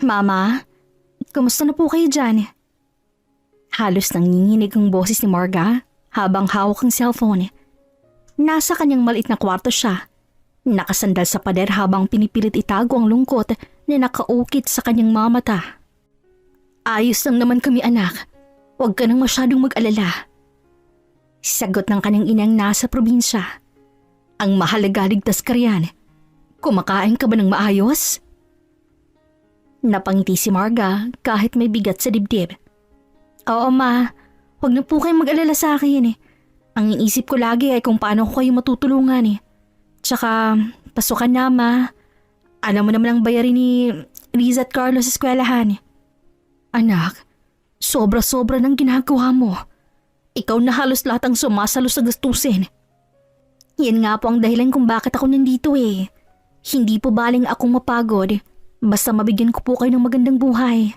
Mama, kumusta na po kayo dyan? Halos nanginginig ang boses ni Marga habang hawak ang cellphone. Nasa kanyang maliit na kwarto siya. Nakasandal sa pader habang pinipilit itago ang lungkot na nakaukit sa kanyang mga mata. Ayos lang naman kami anak. Huwag ka nang masyadong mag-alala. Sagot ng kanyang inang nasa probinsya. Ang mahalaga ligtas ka riyan. Kumakain ka ba ng maayos? Napangiti si Marga kahit may bigat sa dibdib. Oo ma, huwag na po kayong mag-alala sa akin. Ang iniisip ko lagi ay kung paano ko kayo matutulungan. Tsaka, pasukan na ma. Alam mo naman ang bayarin ni Riza at Carlos sa eskwelahan. Anak, sobra-sobra ng ginagawa mo. Ikaw na halos lahat ang sumasalo sa gastusin. Yan nga po ang dahilan kung bakit ako nandito . Hindi po baling akong mapagod. Basta mabigyan ko po kayo ng magandang buhay.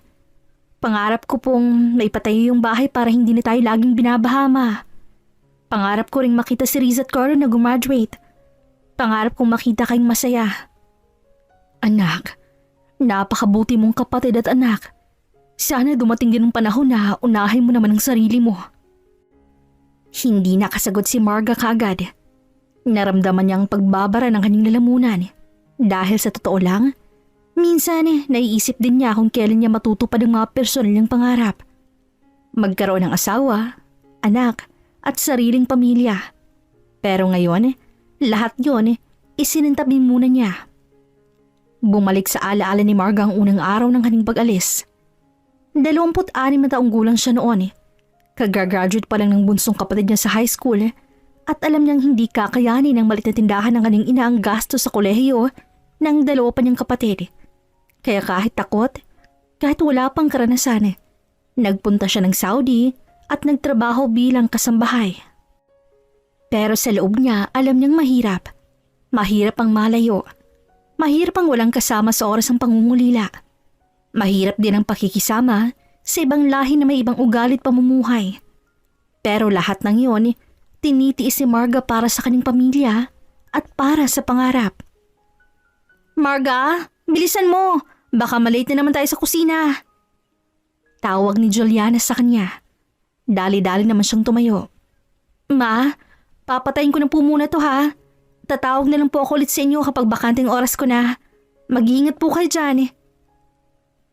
Pangarap ko pong maipatayo yung bahay para hindi na tayo laging binabahama. Pangarap ko ring makita si Riza at Carlo na gumraduate. Pangarap kong makita kayong masaya. Anak, napakabuti mong kapatid at anak. Sana dumating din ang panahon na unahin mo naman ang sarili mo. Hindi nakasagot si Marga kaagad. Naramdaman niya ang pagbabara ng kanyang lalamunan. Dahil sa totoo lang, minsan naiisip din niya kung kailan niya matutupad ang mga personal niyang pangarap. Magkaroon ng asawa, anak, at sariling pamilya. Pero ngayon, lahat yon isinantabi muna niya. Bumalik sa alaala ni Marga ang unang araw ng kanyang pag-alis. 26 na taong gulang siya noon. Kagagraduate pa lang ng bunsong kapatid niya sa high school at alam niyang hindi kakayanin ng malit na tindahan ng kanyang ina ang gasto sa kolehiyo ng dalawa pa niyang kapatid. Kaya kahit takot, kahit wala pang karanasan, nagpunta siya ng Saudi at nagtrabaho bilang kasambahay. Pero sa loob niya alam niyang mahirap. Mahirap ang malayo. Mahirap ang walang kasama sa oras ng pangungulila. Mahirap din ang pakikisama sa ibang lahi na may ibang ugalit pamumuhay. Pero lahat ng iyon, tinitiis si Marga para sa kanyang pamilya at para sa pangarap. Marga, bilisan mo! Baka malate na naman tayo sa kusina. Tawag ni Juliana sa kanya. Dali-dali naman siyang tumayo. Ma, papatayin ko na po muna to ha. Tatawag na lang po ako ulit sa inyo kapag bakanting oras ko na. Mag-iingat po kayo dyan.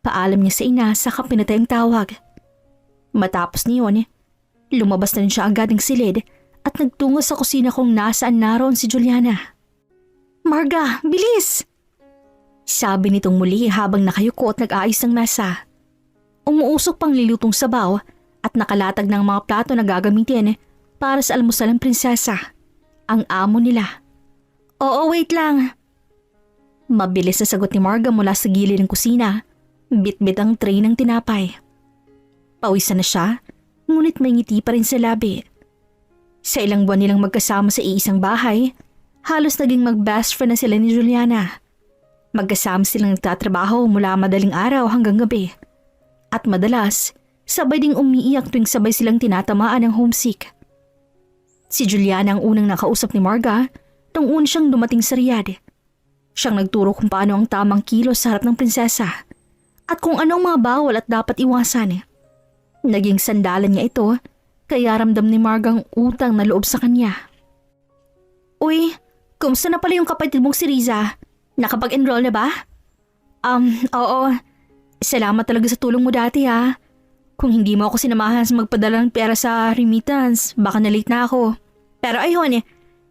Paalam niya sa ina saka pinatay ang tawag. Matapos niyon, lumabas na rin siya agad ng silid at nagtungo sa kusina kung nasaan naroon si Juliana. Marga, bilis! Sabi nitong muli habang nakayuko at nag-aayos ng mesa. Umuusok pang lilutong sabaw at nakalatag ng mga plato na gagamitin para sa almusal ng prinsesa, ang amo nila. Oo, wait lang. Mabilis na sagot ni Marga mula sa gilid ng kusina. Bit-bit ang tray ng tinapay. Pawisan na siya, ngunit may ngiti pa rin sa labi. Sa ilang buwan nilang magkasama sa iisang bahay, halos naging mag-best friend na sila ni Juliana. Magkasama silang nagtatrabaho mula madaling araw hanggang gabi. At madalas, sabay ding umiiyak tuwing sabay silang tinatamaan ng homesick. Si Juliana ang unang nakausap ni Marga nung una siyang dumating sa Riyadh. Siyang nagturo kung paano ang tamang kilos sa harap ng prinsesa at kung anong mga bawal at dapat iwasan. Naging sandalan niya ito kaya ramdam ni Marga ang utang na loob sa kanya. Uy, kumusta na pala yung kapatid mong si Riza? Nakapag-enroll na ba? Oo. Salamat talaga sa tulong mo dati ha. Kung hindi mo ako sinamahan sa magpadala ng pera sa remittance, baka na-late na ako. Pero ayun,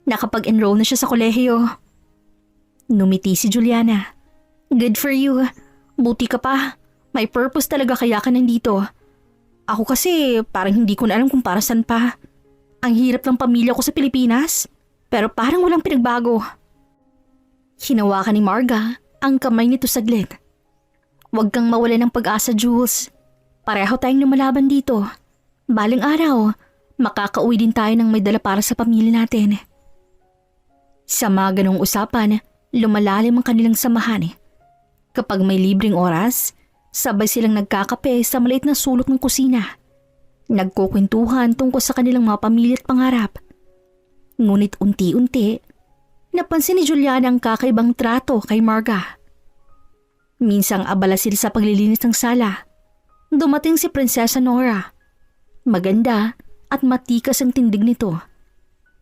nakapag-enroll na siya sa kolehiyo. Numiti si Juliana. Good for you. Buti ka pa. May purpose talaga kaya ka nandito. Ako kasi parang hindi ko na alam kung para saan pa. Ang hirap ng pamilya ko sa Pilipinas, pero parang walang pinagbago. Hinawakan ni Marga ang kamay nito saglit. Huwag kang mawala ng pag-asa, Jules. Pareho tayong lumalaban dito. Balang araw, makakauwi din tayo ng may dala para sa pamilya natin. Sa mga ganong usapan, lumalalim ang kanilang samahan. Kapag may libreng oras, sabay silang nagkakape sa maliit na sulok ng kusina. Nagkukwentuhan tungkol sa kanilang mga pamilya at pangarap. Ngunit unti-unti, napansin ni Juliana ang kakaibang trato kay Marga. Minsang abala sila sa paglilinis ng sala. Dumating si Prinsesa Nora. Maganda at matikas ang tindig nito.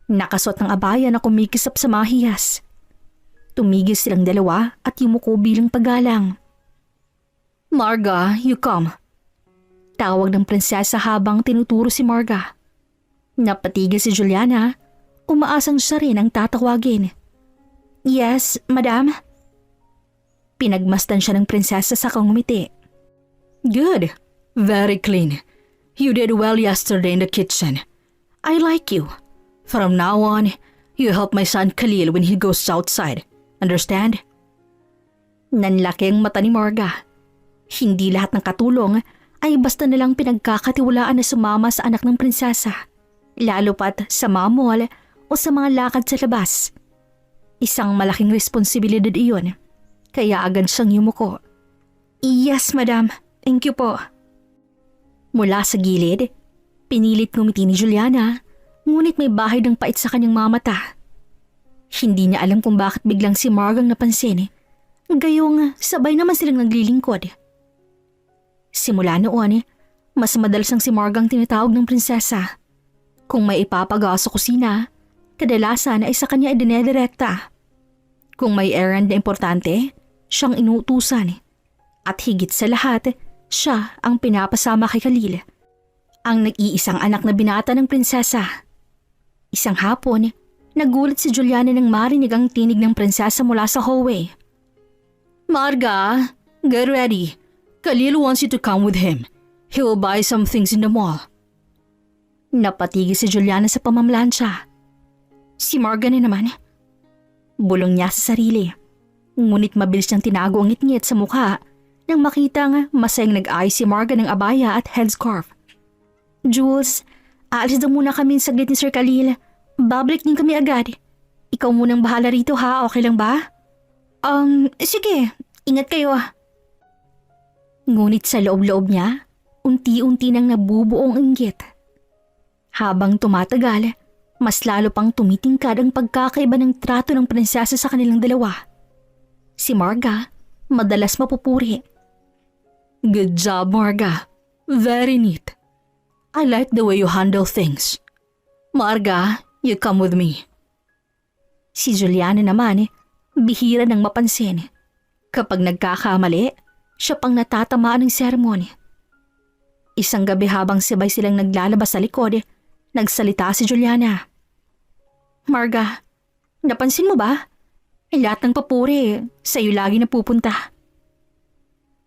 Nakasuot ng abaya na kumikisap sa mga hiyas. Tumigil silang dalawa at yumuko bilang paggalang. "Marga, you come." Tawag ng prinsesa habang tinuturo si Marga. Napatigil si Juliana, umaasang siya rin ang tatawagin. "Yes, madam." Pinagmasdan siya ng prinsesa sa ngumiti. "Good. Very clean. You did well yesterday in the kitchen. I like you. From now on, you help my son Khalil when he goes outside. Understand?" Nanlaki ang mata ni Marga. Hindi lahat ng katulong ay basta nalang pinagkakatiwalaan na sumama sa anak ng prinsesa, lalo pat sa mga mall o sa mga lakad sa labas. Isang malaking responsibilidad iyon, kaya agad siyang yumuko. "Yes, madam. Thank you po." Mula sa gilid, pinilit ngumiti ni Juliana, ngunit may bahid ng pait sa kanyang mga mata. Hindi niya alam kung bakit biglang si Margang napansin, gayong sabay naman silang naglilingkod. Simula noon, mas madalas ang si Margang tinatawag ng prinsesa. Kung may ipapagawa sa kusina, kadalasan ay sa kanya idinedirekta. Kung may errand na importante, siyang inuutusan. At higit sa lahat, siya ang pinapasama kay Khalil, ang nag-iisang anak na binata ng prinsesa. Isang hapon, nagulat si Juliana nang marinig ang tinig ng prinsesa mula sa hallway. "Marga, get ready. Khalil wants you to come with him. He will buy some things in the mall." Napatigil si Juliana sa pamamlansya. Si Marga na naman. Bulong niya sa sarili. Ngunit mabilis niyang tinago ang ngit-ngit sa mukha nang makitang masayang nag-ayos si Marga ng abaya at headscarf. "Jules, aalis daw muna kami saglit ni Sir Khalil. Babalik din kami agad. Ikaw munang bahala rito ha, okay lang ba?" Sige, ingat kayo." Ngunit sa loob-loob niya, unti-unti nang nabubuong inggit. Habang tumatagal, mas lalo pang tumitingkad ang pagkakaiba ng trato ng prinsesa sa kanilang dalawa. Si Marga, madalas mapupuri. "Good job, Marga. Very neat. I like the way you handle things. Marga, you come with me." Si Juliana naman, bihira nang mapansin. Kapag nagkakamali, siya pang natatamaan ng sermon. Isang gabi habang sabay silang naglalabas sa likod, nagsalita si Juliana. "Marga, napansin mo ba? Lahat ng papuri, sa'yo lagi napupunta."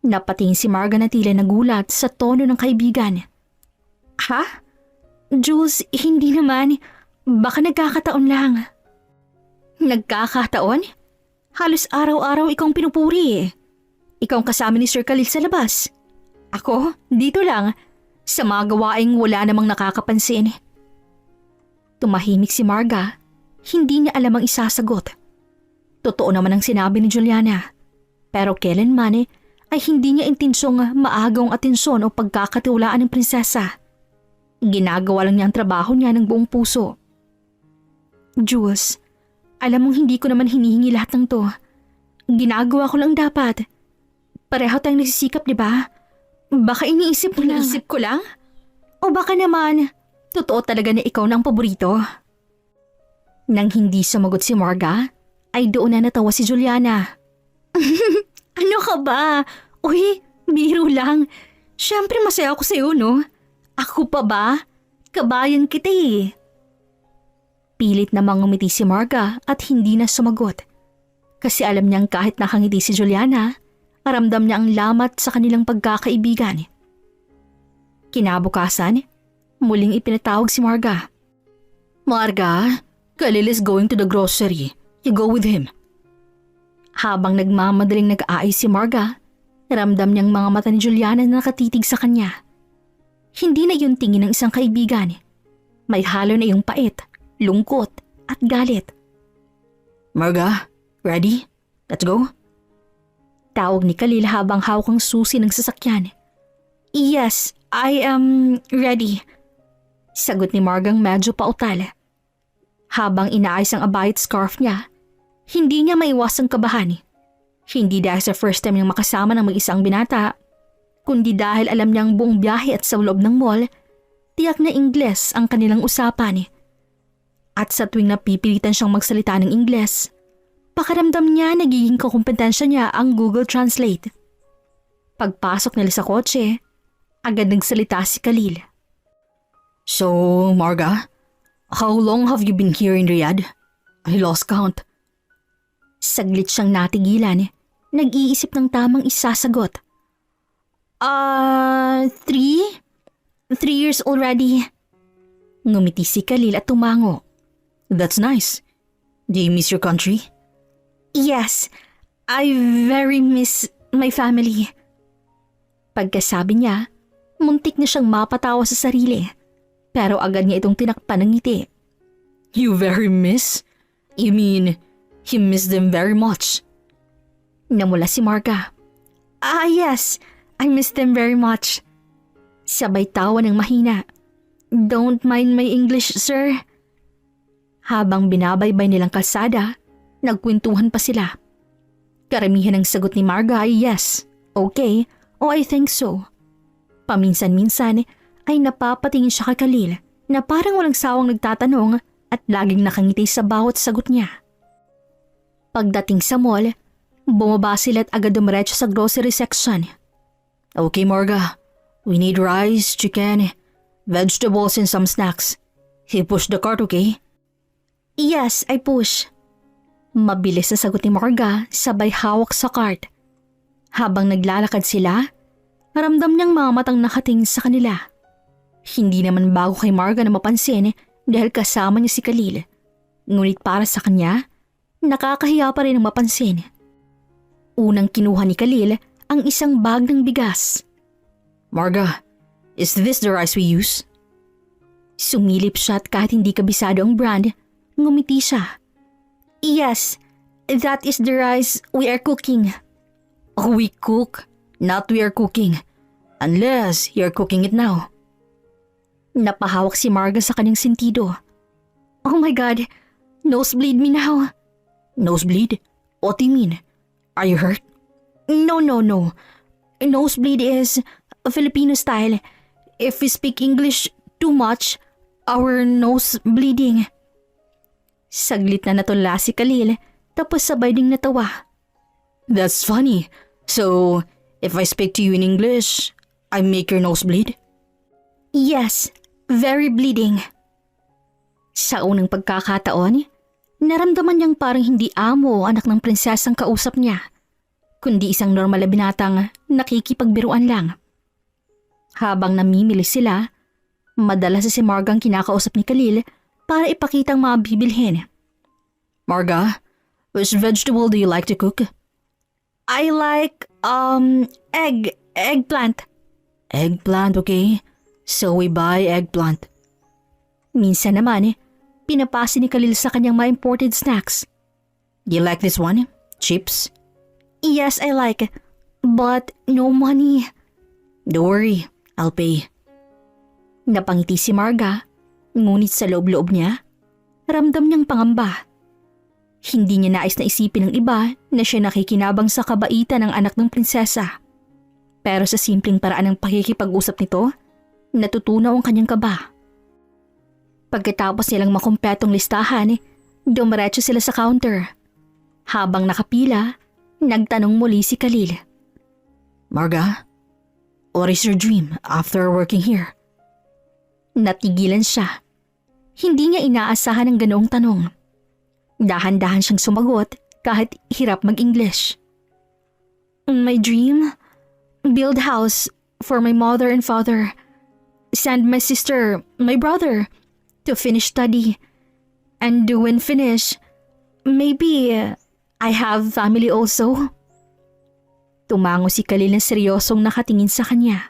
Napatingin si Marga na tila nagulat sa tono ng kaibigan. "Ha? Jules, hindi naman. Baka nagkakataon lang." "Nagkakataon? Halos araw-araw ikong pinupuri eh. Ikaw ang kasama ni Sir Khalil sa labas. Ako, dito lang, sa mga gawaing wala namang nakakapansin." Tumahimik si Marga, hindi niya alam ang isasagot. Totoo naman ang sinabi ni Juliana, pero kailanman ay hindi niya intensyong maagaw ang atensyon o pagkakatiwalaan ng prinsesa. Ginagawa lang niya ang trabaho niya ng buong puso. "Jules, alam mong hindi ko naman hinihingi lahat ng to. Ginagawa ko lang dapat. Pareho tayong nagsisikap, di ba? Baka iniisip mo lang." "Iniisip ko lang? O baka naman, totoo talaga na ikaw na ang paborito?" Nang hindi sumagot si Marga, ay doon na natawa si Juliana. "Ano ka ba? Uy, biro lang. Siyempre masaya ako sa'yo, no? Ako pa ba? Kabayan kita eh." Pilit namang ngumiti si Marga at hindi na sumagot. Kasi alam niyang kahit nakangiti si Juliana, ramdam niya ang lamat sa kanilang pagkakaibigan. Kinabukasan, muling ipinatawag si Marga. "Marga, Khalil is going to the grocery. You go with him." Habang nagmamadaling nag-aayos si Marga, ramdam niyang mga mata ni Juliana na nakatitig sa kanya. Hindi na yun tingin ng isang kaibigan. May halo na yung pait, lungkot at galit. "Marga, ready? Let's go?" Tawag ni Khalil habang hawak ang susi ng sasakyan. "Yes, I am ready." Sagot ni Margang medyo pautal. Habang inaayos ang abaya at scarf niya, hindi niya maiwasang kabahan. Hindi dahil sa first time niyang makasama ng mag-isang binata, kundi dahil alam niyang buong biyahe at sa loob ng mall, tiyak na Ingles ang kanilang usapan. At sa tuwing napipilitan siyang magsalita ng Ingles, pakiramdam niya nagiging kakumpetensya niya ang Google Translate. Pagpasok nila sa kotse, agad nagsalita si Khalil. So, Marga, how long have you been here in Riyadh? I lost count. Saglit siyang natigilan, nag-iisip ng tamang isasagot. 3 years already. Ngumiti si Khalil at tumango. That's nice. Do you miss your country? Yes, I very miss my family. Pagkasabi niya, muntik na siyang mapatawa sa sarili. Pero agad niya itong tinakpan ng ngiti. You very miss? You mean, you miss them very much? Namula si Marga. Yes, I miss them very much. Sabay tawa ng mahina. Don't mind my English, sir. Habang binabaybay nilang kalsada, nagkwentuhan pa sila. Karamihan ng sagot ni Marga ay yes, okay, o I think so. Paminsan-minsan ay napapatingin siya kay Khalil na parang walang sawang nagtatanong at laging nakangiti sa bawat sagot niya. Pagdating sa mall, bumaba sila at agad dumiretso sa grocery section. Okay, Marga. We need rice, chicken, vegetables, and some snacks. You push the cart, okay? Yes, I push. Mabilis na sagot ni Marga sabay hawak sa cart. Habang naglalakad sila, ramdam niyang mga matang nakatingin sa kanila. Hindi naman bago kay Marga na mapansin dahil kasama niya si Khalil. Ngunit para sa kanya, nakakahiya pa rin ang mapansin. Unang kinuha ni Khalil ang isang bag ng bigas. Marga, is this the rice we use? Sumilip siya at kahit hindi kabisado ang brand, ngumiti siya. Yes, that is the rice we are cooking. Oh, we cook, not we are cooking. Unless you're cooking it now. Napahawak si Marga sa kanyang sentido. Oh my God, nosebleed me now. Nosebleed? What do you mean? Are you hurt? No. Nosebleed is Filipino style. If we speak English too much, our nose bleeding. Saglit na natula si Khalil, tapos sabay ding natawa. That's funny. So, if I speak to you in English, I make your nose bleed? Yes, very bleeding. Sa unang pagkakataon, naramdaman niyang parang hindi amo o anak ng prinsesang kausap niya, kundi isang normal na binatang nakikipagbiruan lang. Habang namimili sila, madalas si Margang kinakausap ni Khalil para ipakitang mga bibilhin. Marga, which vegetable do you like to cook? I like, eggplant. Eggplant, okay. So we buy eggplant. Minsan naman, pinapasi ni Khalil sa kanyang mga imported snacks. Do you like this one? Chips? Yes, I like, but no money. Don't worry, I'll pay. Napangiti si Marga, ngunit sa loob-loob niya, ramdam niyang pangamba. Hindi niya nais na isipin ng iba na siya nakikinabang sa kabaitan ng anak ng prinsesa. Pero sa simpleng paraan ng pakikipag-usap nito, natutunaw ang kanyang kaba. Pagkatapos nilang makumpletong listahan, dumiretso sila sa counter. Habang nakapila, nagtanong muli si Khalil. Marga, what is your dream after working here? Natigilan siya. Hindi niya inaasahan ang ganoong tanong. Dahan-dahan siyang sumagot kahit hirap mag-English. My dream? Build house for my mother and father. Send my sister, my brother, to finish study. And when finish, maybe I have family also. Tumango si Khalil na seryosong nakatingin sa kanya.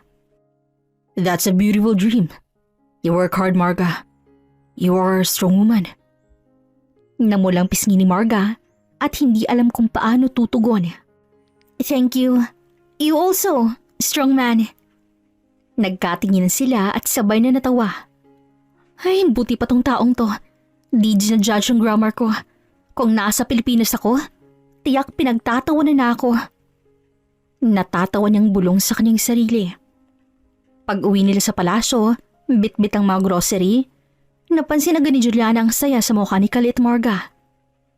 That's a beautiful dream. You work hard, Marga. You are a strong woman. Namulang pisngi ni Marga at hindi alam kung paano tutugon. Thank you. You also, strong man. Nagkatinginan sila at sabay na natawa. Ay, buti pa tong taong to. Di na-judge ang grammar ko. Kung nasa Pilipinas ako, tiyak pinagtatawanan na ako. Natatawa niyang bulong sa kanyang sarili. Pag uwi nila sa palasyo, bit-bit ang mga grocery, napansin agad ni Juliana ang saya sa mukha ni Kali at Marga.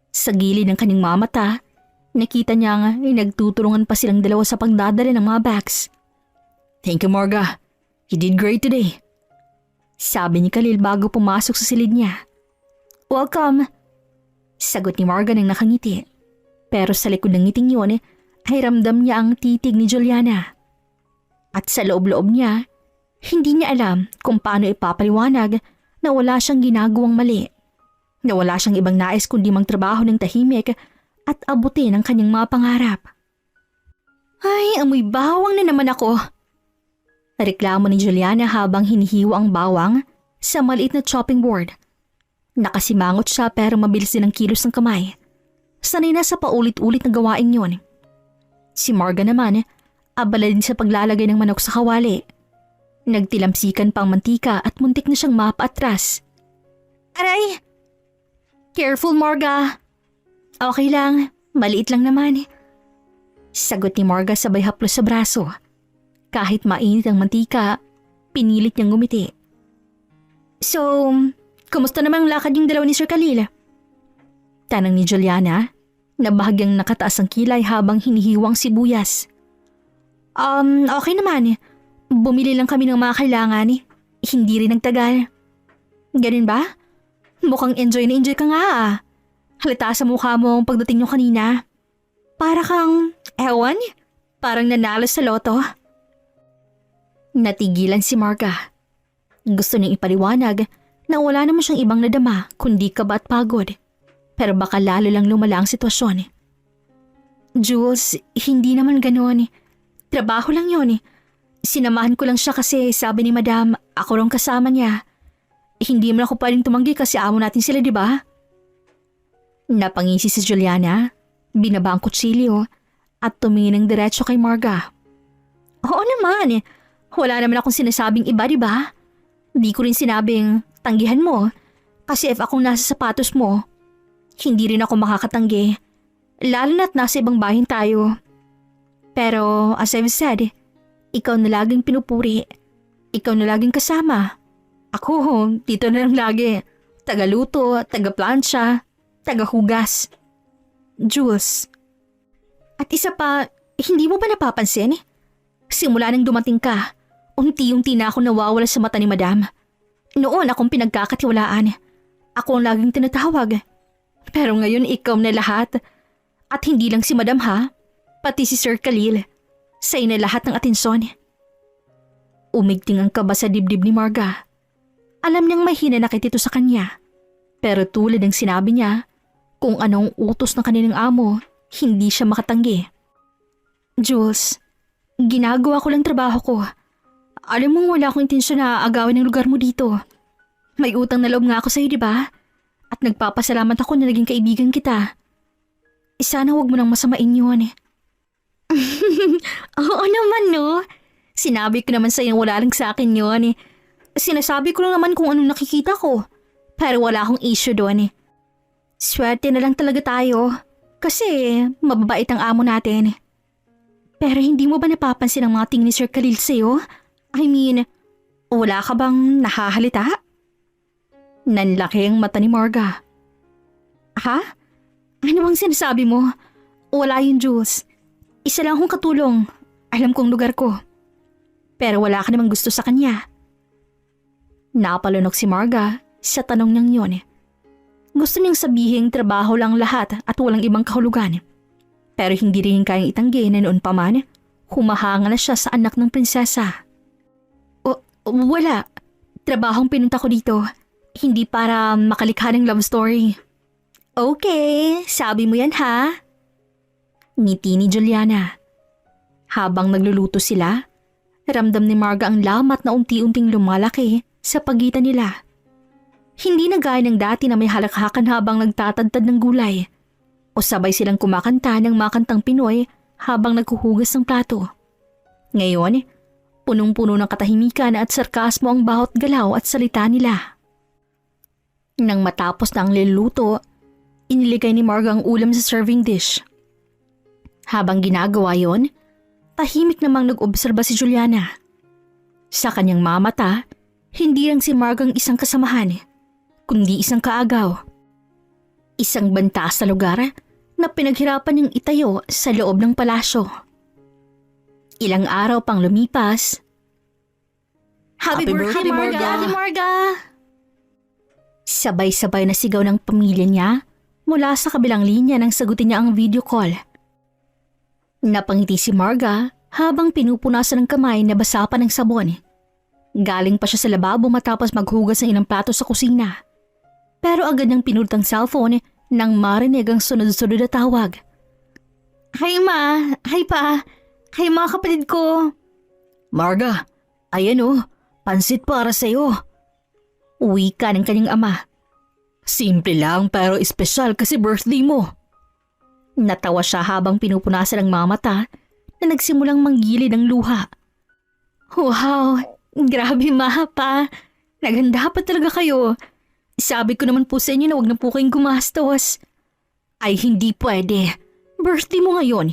Sa gilid ng kanyang mga mata, nakita niya ay nagtutulungan pa silang dalawa sa pagdadala ng mga bags. Thank you, Marga. You did great today. Sabi ni Khalil bago pumasok sa silid niya. Welcome. Sagot ni Marga nang nakangiti. Pero sa likod ng ngiting yun ay ramdam niya ang titig ni Juliana. At sa loob-loob niya, hindi niya alam kung paano ipapaliwanag na wala siyang ginagawang mali. Na wala siyang ibang nais kundi magtrabaho ng tahimik at abutin ang kanyang mga pangarap. Ay, amoy bawang na naman ako. Reklamo ni Juliana habang hinihiwa ang bawang sa maliit na chopping board. Nakasimangot siya pero mabilis din ang kilos ng kamay. Sanay na sa paulit-ulit na gawain yon. Si Marga naman, abala din sa paglalagay ng manok sa kawali. Nagtilamsikan pang mantika at muntik na siyang mapaatras. Aray! Careful, Marga! Okay lang, maliit lang naman. Sagot ni Marga sabay haplos sa braso. Kahit mainit ang mantika, pinilit niyang ngumiti. So, kumusta namang lakad yung dalawa ni Sir Khalil? Tanang ni Juliana, na bahagyang nakataas ang kilay habang hinihiwang sibuyas. Okay naman. Bumili lang kami ng mga kailangan. Hindi rin nagtagal. Ganun ba? Mukhang enjoy na enjoy ka nga ah. Halata sa mukha mo pagdating nyo kanina. Para kang, ewan, parang nanalo sa loto. Natigilan si Marga. Gusto niyang ipaliwanag na wala naman siyang ibang nadama kundi kaba at pagod. Pero baka lalo lang lumala ang sitwasyon. Jules, hindi naman ganoon. Trabaho lang yun. Sinamahan ko lang siya kasi sabi ni Madam, ako rong kasama niya. Hindi man ako pwedeng tumanggi kasi amo natin sila, di ba? Napangisi si Juliana, binaba ang kutsilyo at tumingin ng diretso kay Marga. Oo naman, wala naman akong sinasabing iba, di ba? Di ko rin sinabing tanggihan mo kasi if akong nasa sapatos mo, hindi rin ako makakatanggi, lalo na't nasa ibang bahin tayo. Pero as I've said, ikaw na laging pinupuri, ikaw na laging kasama. Ako, dito na lang lagi, tagaluto, tagaplansya, tagahugas. Jules. At isa pa, hindi mo ba napapansin? Simula nang dumating ka, unti-unti na ako nawawala sa mata ni Madam. Noon akong pinagkakatiwalaan. Ako ang laging tinatawag. Pero ngayon ikaw na lahat. At hindi lang si Madam ha, pati si Sir Khalil. Sa'yo na lahat ng atensyon. Umigting ang kaba sa dibdib ni Marga. Alam niyang may hinanakit ito sa kanya. Pero tulad ng sinabi niya, kung anong utos ng kanilang amo, hindi siya makatanggi. Jules, ginagawa ko lang trabaho ko. Alam mong wala akong intensyon na agawin ang lugar mo dito. May utang na loob nga ako sa'yo, di ba? At nagpapasalamat ako na naging kaibigan kita. Sana huwag mo nang masamain yun. Oo naman no. Sinabi ko naman sa'yo wala lang sa akin yun. Sinasabi ko lang naman kung anong nakikita ko. Pero wala akong issue doon. Swerte na lang talaga tayo. Kasi mababait ang amo natin. Pero hindi mo ba napapansin ang mga tingin ni Sir Khalil sa'yo? I mean, wala ka bang nahahalita? Nanlaki ang mata ni Marga. Ha? Ano bang sinasabi mo? Wala yun, Jules. Isa lang akong katulong. Alam kong lugar ko. Pero wala ka namang gusto sa kanya. Napalunok si Marga sa tanong niyang yun. Gusto niyang sabihin trabaho lang lahat at walang ibang kahulugan. Pero hindi rin kayang itanggi na noon pa man, humahanga na siya sa anak ng prinsesa. Wala. Trabahong pinunta ko dito. Hindi para makalikha ng love story. Okay, sabi mo yan ha? Ngiti ni Juliana. Habang nagluluto sila, ramdam ni Marga ang lamat na unti-unting lumalaki sa pagitan nila. Hindi na gaya ng dati na may halakhakan habang nagtatadtad ng gulay o sabay silang kumakanta ng makantang Pinoy habang naghuhugas ng plato. Ngayon, punong-puno ng katahimikan at sarkasmo ang bawat galaw at salita nila. Nang matapos na ang niluluto, iniligay ni Marga ang ulam sa serving dish. Habang ginagawa yon, tahimik namang nag-obserba si Juliana. Sa kanyang mamata, hindi lang si Marga ang isang kasamahan, kundi isang kaagaw. Isang banta sa lugar na pinaghirapan niyang itayo sa loob ng palasyo. Ilang araw pang lumipas. Happy birthday, Marga! Happy Marga! Sabay-sabay na sigaw ng pamilya niya mula sa kabilang linya nang sagutin niya ang video call. Napangiti si Marga habang pinupunasan ng kamay na basa pa ng sabon. Galing pa siya sa lababo matapos maghugas ng ilang plato sa kusina. Pero agad niyang pinulot ang cellphone nang marinig ang sunod-sunod na tawag. Hi ma! Hi pa! Hi mga kapatid ko! Marga, ayan oh, pansit para sa'yo. Uwi ka ng kanyang ama. Simple lang pero espesyal kasi birthday mo. Natawa siya habang pinupunasan ang mga mata na nagsimulang manggilid ng luha. Wow! Grabe ma pa! Naghanda pa talaga kayo. Sabi ko naman po sa inyo na wag na po kayong gumastos. Ay hindi pwede. Birthday mo ngayon.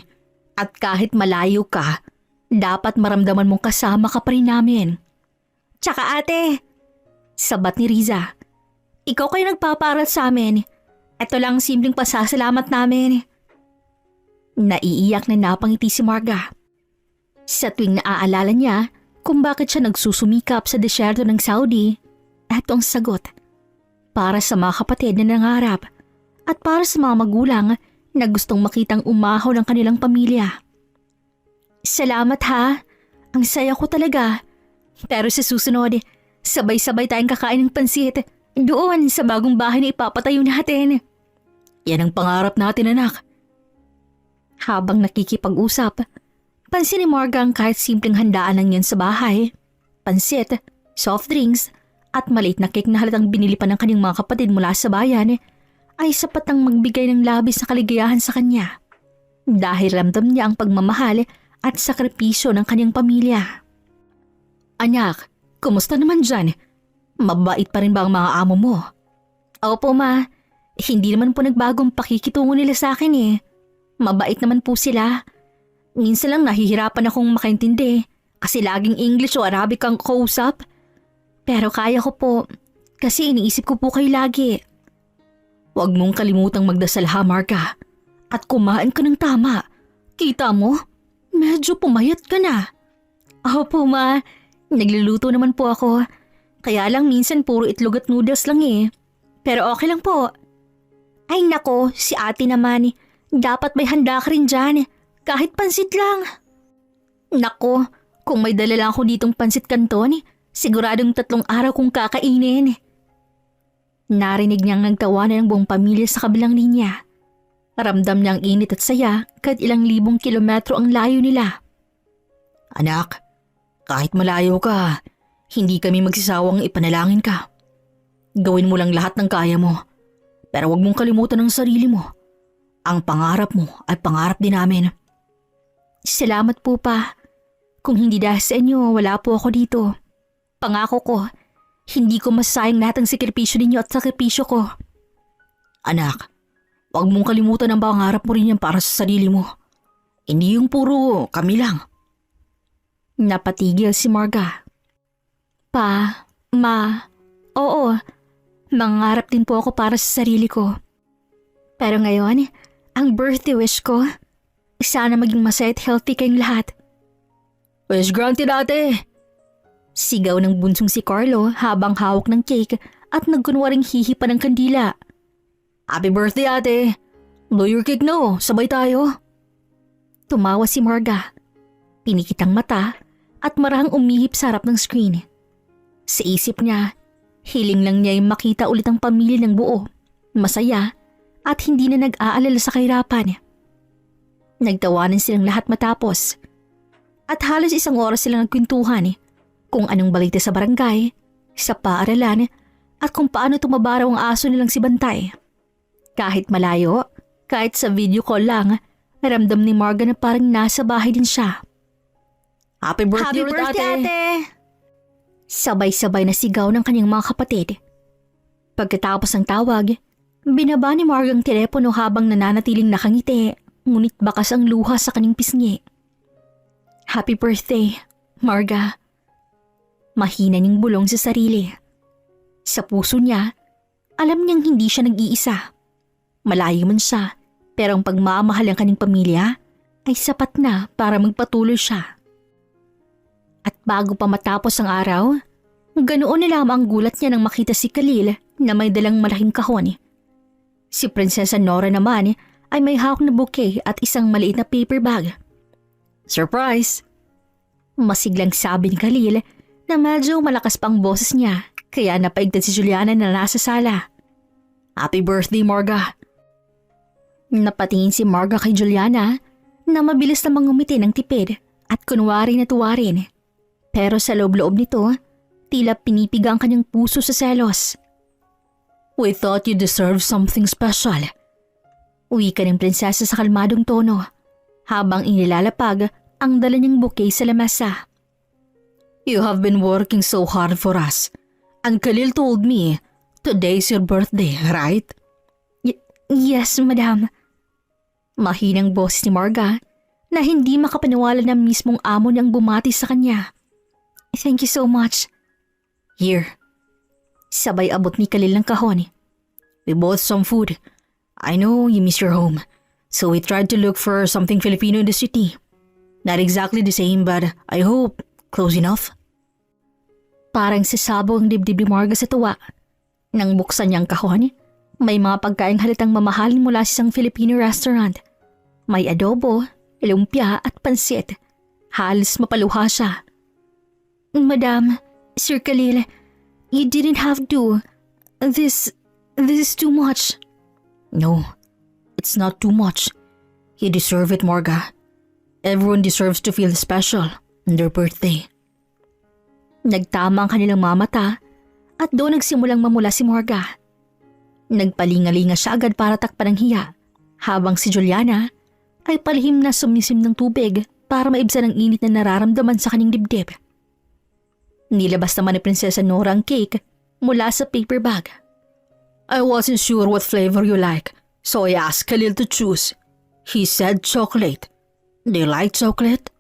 At kahit malayo ka, dapat maramdaman mong kasama ka pa rin namin. Tsaka ate, sabat ni Riza. Ikaw kayo nagpaparal sa amin. Ito lang simpleng pasasalamat namin. Naiiyak na napangiti si Marga. Sa tuwing naaalala niya kung bakit siya nagsusumikap sa desyerto ng Saudi, eto ang sagot. Para sa mga kapatid na nangarap at para sa mga magulang na gustong makitang umahaw ng kanilang pamilya. Salamat ha, ang saya ko talaga. Pero sa susunod, sabay-sabay tayong kakain ng pansit doon sa bagong bahay na ipapatayo natin. Yan ang pangarap natin, anak. Habang nakikipag-usap, pansin ni Marga ang kahit simpleng handaan lang yan sa bahay. Pansit, soft drinks, at maliit na cake na halatang binili pa ng kanyang mga kapatid mula sa bayan ay sapat ang magbigay ng labis na kaligayahan sa kanya. Dahil ramdam niya ang pagmamahal at sakripisyo ng kanyang pamilya. Anak, kumusta naman dyan? Mabait pa rin ba ang mga amo mo? Opo ma, hindi naman po nagbagong pakikitungo nila sa akin eh. Mabait naman po sila. Minsan lang nahihirapan akong makaintindi kasi laging English o Arabic ang kausap. Pero kaya ko po kasi iniisip ko po kayo lagi. Huwag mong kalimutang magdasal ha, Marga. At kumain ka ng tama. Kita mo? Medyo pumayat ka na. Opo ma, nagluluto naman po ako. Kaya lang minsan puro itlog at noodles lang eh. Pero okay lang po. Ay nako, si ate naman. Dapat may handa ka rin dyan. Kahit pansit lang. Nako, kung may dala lang ako ditong pansit kanton, siguradong 3 araw kong kakainin. Narinig niyang nagtawanan ng buong pamilya sa kabilang linya. Ramdam niyang init at saya kahit ilang libong kilometro ang layo nila. Anak, kahit malayo ka, hindi kami magsisawang ipanalangin ka. Gawin mo lang lahat ng kaya mo. Pero huwag mong kalimutan ang sarili mo. Ang pangarap mo ay pangarap din namin. Salamat po pa. Kung hindi dahil sa inyo, wala po ako dito. Pangako ko, hindi ko masayang lahat ng sakripisyo ninyo at sakripisyo ko. Anak, huwag mong kalimutan ang pangarap mo rin yan para sa sarili mo. Hindi yung puro kami lang. Napatigil si Marga. Pa, ma, oo, mangarap din po ako para sa sarili ko. Pero ngayon, ang birthday wish ko, sana maging masaya at healthy kayong lahat. Wish granted ate! Sigaw ng bunsong si Carlo habang hawak ng cake at nagkunwaring hihipa ng kandila. Happy birthday ate! Blow your cake no, sabay tayo. Tumawa si Marga. Pinikitang mata at marahang umihip sa harap ng screen. Sa isip niya, hiling lang niya yung makita ulit ang pamilya ng buo, masaya at hindi na nag-aalala sa kahirapan. Nagtawanan silang lahat matapos at halos 1 oras silang nagkwentuhan kung anong balita sa barangay, sa paaralan at kung paano tumabaraw ang aso nilang si Bantay. Kahit malayo, kahit sa video call lang, ramdam ni Marga na parang nasa bahay din siya. Happy birthday, ate! Sabay-sabay na sigaw ng kanyang mga kapatid. Pagkatapos ng tawag, binaba ni Marga ang telepono habang nananatiling nakangiti. ngunit bakas ang luha sa kanyang pisngi. Happy birthday, Marga. Mahina niyang bulong sa sarili. Sa puso niya, alam niyang hindi siya nag-iisa. Malayo man siya, pero ang pagmamahal ng kanyang pamilya ay sapat na para magpatuloy siya. At bago pa matapos ang araw, ganoon na lamang ang gulat niya nang makita si Khalil na may dalang malaking kahon. Si Prinsesa Nora naman ay may hawak na bouquet at isang maliit na paper bag. Surprise! Masiglang sabi ni Khalil na medyo malakas pang boses niya kaya napaigtad si Juliana na nasa sala. Happy birthday, Marga! Napatingin si Marga kay Juliana na mabilis namang ngumiti ng tipid at kunwari na tuwa rin. Pero sa loob-loob nito, tila pinipiga ang kanyang puso sa selos. We thought you deserved something special. Uwi ka ng prinsesa sa kalmadong tono habang inilalapag ang dala niyang bouquet sa lamesa. You have been working so hard for us. And Khalil told me, today's your birthday, right? Yes, madam. Mahinang boses ni Marga na hindi makapaniwala na mismong amo niyang bumati sa kanya. Thank you so much. Here. Sabay abot ni Khalil ng kahon. We bought some food. I know you miss your home, so we tried to look for something Filipino in the city. Not exactly the same, but I hope close enough. Parang sasabo ang dibdib ni Marga sa tuwa. Nang buksan niyang kahon, may mga pagkaing halatang mamahalin mula sa isang Filipino restaurant. May adobo, lumpia at pansit. Halos mapaluha siya. Madam, Sir Khalil, you didn't have to. This is too much. No, it's not too much. You deserve it, Marga. Everyone deserves to feel special on their birthday. Nagtama ang kanilang mga mata at doon nagsimulang mamula si Marga. Nagpalingalinga siya agad para takpan ng hiya habang si Juliana ay palihim na sumisim ng tubig para maibsan ang init na nararamdaman sa kanyang dibdib. Nilabas naman ni Prinsesa Nora ang cake mula sa paper bag. I wasn't sure what flavor you like, so I asked Khalil to choose. He said chocolate. Do you like chocolate?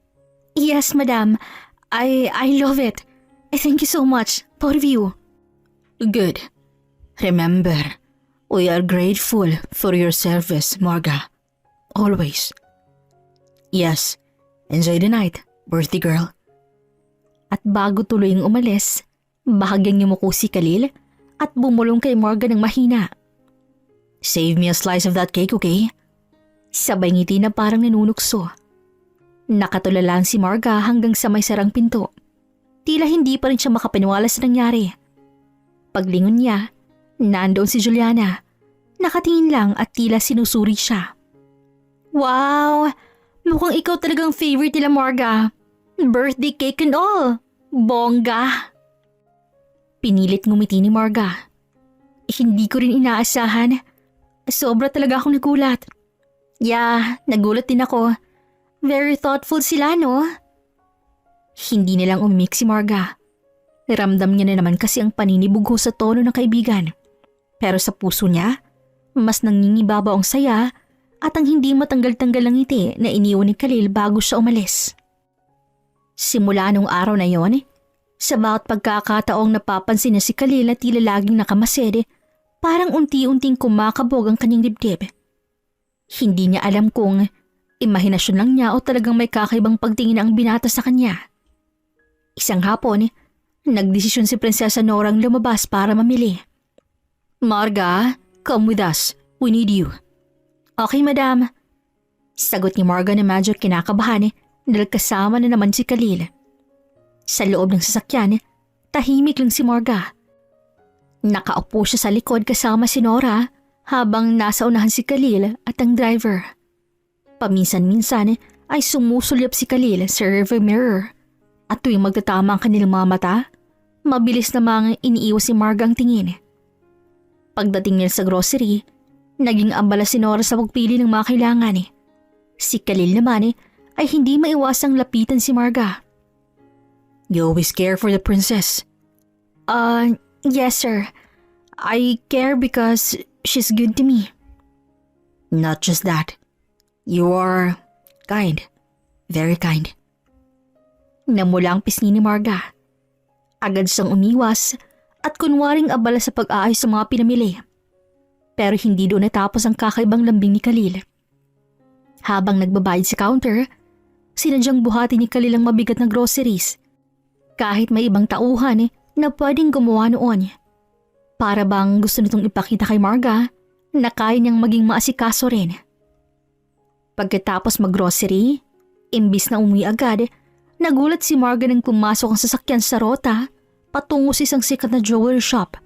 Yes, madam. I love it. Thank you so much. Proud of you. Good. Remember, we are grateful for your service, Marga. Always. Yes. Enjoy the night, birthday girl. At bago tuloy ang umalis, bahagyang yumuko si Khalil at bumulong kay Marga ng mahina. Save me a slice of that cake, okay? Sabay ngiti na parang nanunukso. Nakatulala lang si Marga hanggang sa may sarang pinto. Tila hindi pa rin siya makapaniwala sa nangyari. Paglingon niya, nandoon si Juliana. Nakatingin lang at tila sinusuri siya. Wow! Mukhang ikaw talagang favorite nila, Marga. Birthday cake and all. Bongga! Pinilit ngumiti ni Marga. Hindi ko rin inaasahan. Sobra talaga akong nagulat. Yeah, nagulat din ako. Very thoughtful sila, no? Hindi nilang umimik si Marga. Ramdam niya na naman kasi ang paninibugho sa tono ng kaibigan. Pero sa puso niya, mas nangingibabaw ang saya at ang hindi matanggal-tanggal ng ngiti na iniwan ni Khalil bago siya umalis. Simula nung araw na yon, sa bawat pagkakataong napapansin niya si Khalil na tila laging nakamasid, parang unti-unting kumakabog ang kanyang dibdib. Hindi niya alam kung imahinasyon lang niya o talagang may kakaibang pagtingin ang binata sa kanya. Isang hapon, nagdesisyon si Prinsesa Norang lumabas para mamili. Marga, come with us. We need you. Okay, madam. Sagot ni Marga na medyo kinakabahan dahil kasama na naman si Khalil. Sa loob ng sasakyan, tahimik lang si Marga. Nakaupo siya sa likod kasama si Nora habang nasa unahan si Khalil at ang driver. Paminsan-minsan ay sumusulyap si Khalil sa rearview mirror at tuwing magtatama ang kanilang mga mata, mabilis namang iniiwas si Marga ang tingin. Pagdating nila sa grocery, naging abala si Nora sa pagpili ng mga kailangan. Si Khalil naman ay hindi maiwasang lapitan si Marga. You always care for the princess. Yes sir. I care because she's good to me. Not just that. You are kind. Very kind. Namula ang pisngi ni Marga. Agad siyang umiwas at kunwaring abala sa pag-aayos sa mga pinamili. Pero hindi doon natapos ang kakaibang lambing ni Khalil. Habang nagbabayad sa counter, sinadyang buhati ni Khalil ang mabigat na groceries. Kahit may ibang tauhan na pwedeng gumawa noon. Para bang gusto nitong ipakita kay Marga na kaya niyang maging maasikaso rin. Pagkatapos mag-grocery, imbis na umuwi agad, nagulat si Marga nang pumasok ang sasakyan sa rota patungo sa isang sikat na jewelry shop.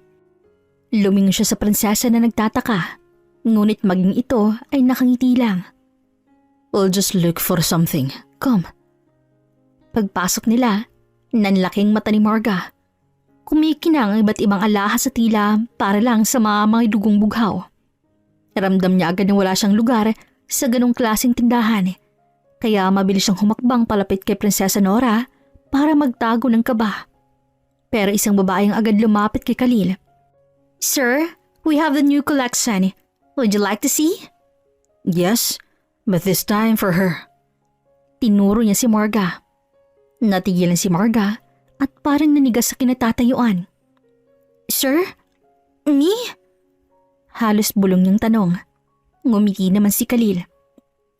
Lumingon siya sa prinsesa na nagtataka, ngunit maging ito ay nakangiti lang. We'll just look for something. Come. Pagpasok nila, nanlaking mata ni Marga. Kumikinang ang iba't ibang alahas sa tila para lang sa mga dugong bughaw. Ramdam niya agad na wala siyang lugar sa ganong klaseng tindahan. Kaya mabilis siyang humakbang palapit kay Prinsesa Nora para magtago ng kaba. Pero isang babae ang agad lumapit kay Khalil. Sir, we have the new collection. Would you like to see? Yes, but this time for her. Tinuro niya si Marga. Natigilan si Marga at parang nanigas sa kinatatayuan. Sir? Me? Halos bulong niyang tanong. Ngumiti naman si Khalil.